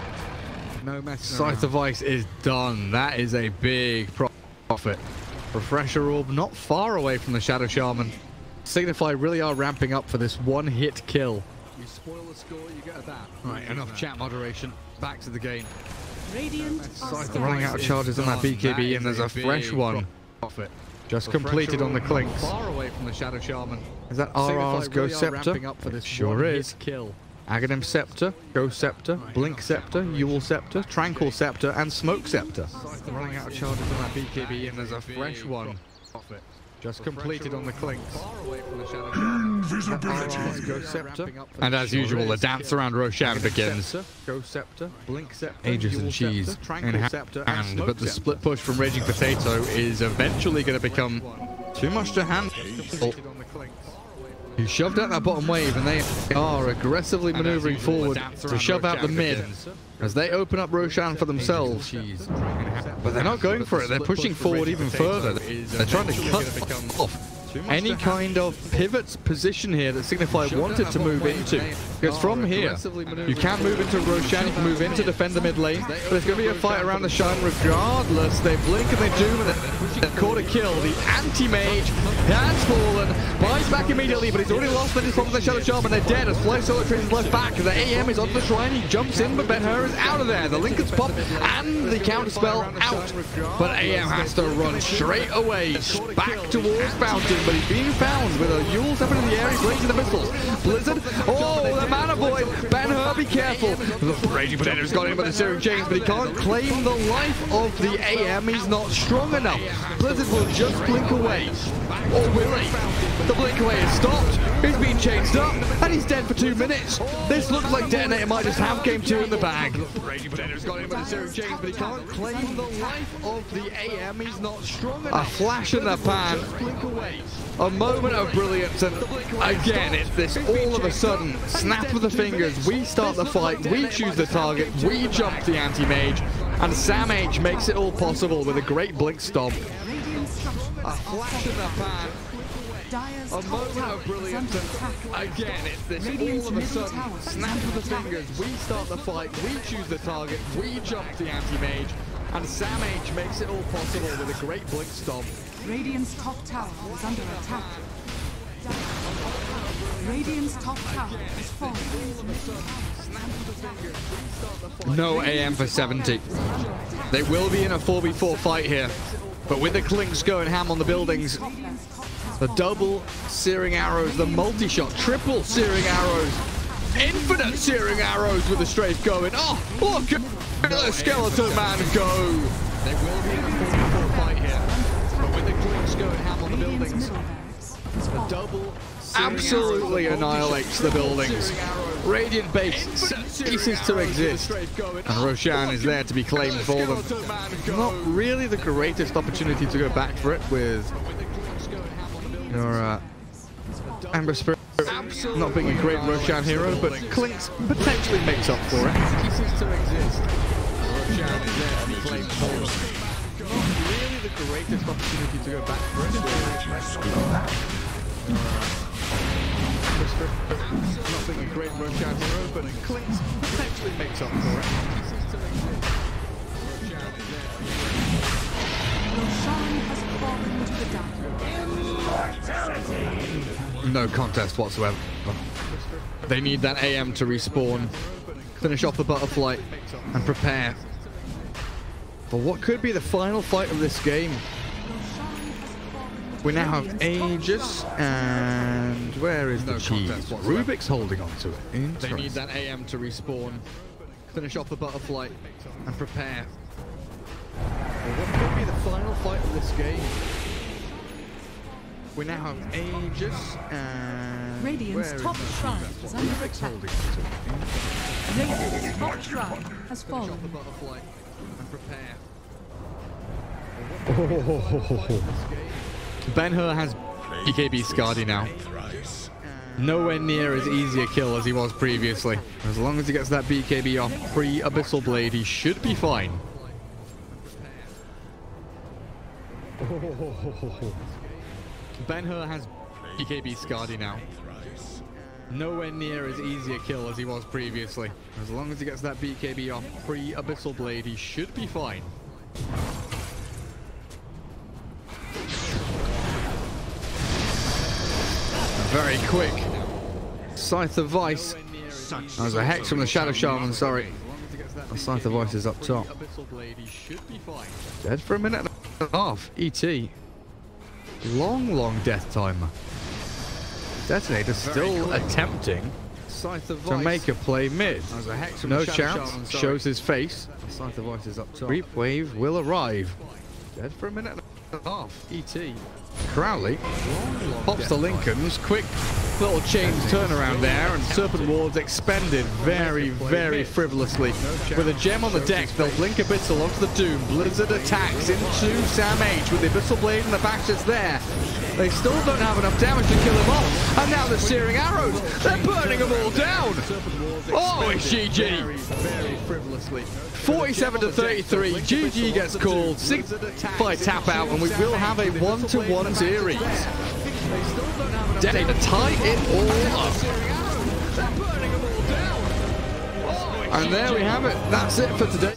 No messing around. Scythe of Ice is done. That is a big profit. Refresher Orb not far away from the Shadow Shaman. Signify really are ramping up for this one-hit kill. You spoil the score, you get a ban. Right, enough chat moderation. Back to the game. Radiant Scythe running out of charges on that BKB, and there's a fresh one. Profit. Just completed on the Clinks. Far away from the Shadow Shaman. Is that RR's Ghost Scepter? It sure is. Kill. Aghanim Scepter, Ghost Scepter, Blink Scepter, Yule Scepter, Tranquil Scepter, and Smoke Scepter. Running out of charges on that BKB, and there's a fresh one. Profit. Just completed on the Clinks. And as usual, the dance around Roshan begins. Ghost Scepter, Blink Scepter, Aegis and Cheese in hand, but the split push from Raging Potato is eventually going to become too much to handle. He shoved out that bottom wave, and they are aggressively maneuvering forward to shove out the mid as they open up Roshan for themselves. But they're not going for it. They're pushing forward even further. They're trying to cut off any kind of pivot position here that Signify wanted to move into. Because from here, you can move into Roshan, you can move into defend the mid lane, but it's going to be a fight around the Shine regardless. They blink and they doom, and they've caught a kill. The anti-mage has fallen, buys back immediately, but he's already lost many from the Shadow Shaman. They're dead as Fly Solar Trace is left back. The AM is on the Shrine, he jumps in, but Ben-Hur is out of there. The Lincoln's pop and the counter spell out, but AM has to run straight away back towards Fountain. But he's being found with a Yule Scepter in the air. He's blazing the missiles. Blizzard. Oh, the Mana Void. Ben-Hur, be careful. The Raging Potato's got him with the Searing Chains, but he can't claim the life of the AM. He's not strong enough. Blizzard will just blink away. Or will he? The blink away is stopped. He's been chased up, and he's dead for 2 minutes. This looks like Detonator might just have game 2 in the bag. Raging Potato's got him with a series change, but he can't claim the life of the AM. He's not strong enough. A flash in the pan. A moment of brilliance, and again, it's this all of a sudden snap of the fingers. We start the fight, we choose the target, we jump the anti-mage, and Sam H makes it all possible with a great blink stomp. A flash in the pan. A moment of brilliance, and again, it's this all of a sudden snap of the fingers. We start the fight, we choose the target, we jump the anti-mage, and Sam H makes it all possible with a great blink stomp. Radiant's top tower is under attack. Radiant's top tower is falling. No AM for 70. They will be in a 4v4 fight here, but with the Clinks going ham on the buildings, the double searing arrows, the multi-shot, triple searing arrows, infinite searing arrows with the strafe going. Oh, look at the skeleton man go. They will be in a 4v4 fight here, but with the Clinks going ham on the buildings, the double absolutely annihilates the buildings. Radiant base ceases to exist, and Roshan is there to be claimed for them. Not really the greatest opportunity to go back for it with your Amber Spirit not being a great Roshan hero, but Clinks potentially makes up for it. Ceases to exist. Roshan is there to be claimed for them. Not really the greatest opportunity to go back for it. Not being a great Roshan hero, but Clinks potentially makes up for it. Roshan has fallen to the down. No contest whatsoever. They need that AM to respawn, finish off the butterfly, and prepare for what could be the final fight of this game. We now have Aegis, and where is the cheese? Rubik's holding on to it. They need that AM to respawn, finish off the butterfly, and prepare for what could be the final fight of this game. We now have Aegis, and Radiant's top shrine is under attack. Radiant's top shrine has fallen. Finish off the butterfly, and prepare. Ben-Hur has BKB Skadi now. Nowhere near as easy a kill as he was previously. As long as he gets that BKB off pre-Abyssal Blade, he should be fine. Ben-Hur has BKB Skadi now. Nowhere near as easy a kill as he was previously. As long as he gets that BKB off pre-Abyssal Blade, he should be fine. Very quick. Scythe of Vice. That was a Hex from the Shadow Shaman, sorry. The Scythe of Vice is up top. Dead for a minute and a half. ET. Long death timer. Detonator still attempting to make a play mid. No chance. Shows his face. The Scythe of Vice is up top. Reap wave will arrive. Dead for a minute and a half. ET. Crowley pops the Lincolns, quick little chain turnaround there, and Serpent Wards expended very frivolously. With a gem on the deck, they'll blink Abyssal onto the Doom. Blizzard attacks into Sam H with the Abyssal Blade and the back just there. They still don't have enough damage to kill him off, and now they're searing arrows. They're burning them all down. Oh, it's GG. Very frivolously. 47-33. GG gets called. Signify tap out, and we will have a 1-1 series. Detonator tie it all up. And there we have it. That's it for today.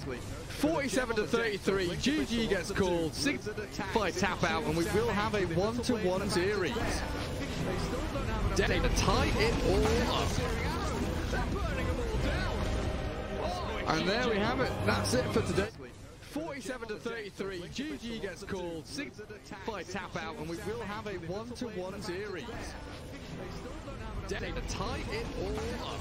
47-33. GG gets called. Signify tap out, and we will have a 1-1 series. Detonator tie it all up. And there we have it. That's it for today. 47-33. GG gets called. Signify tap out, and we will have a 1-1 series. Detonator tie it all up.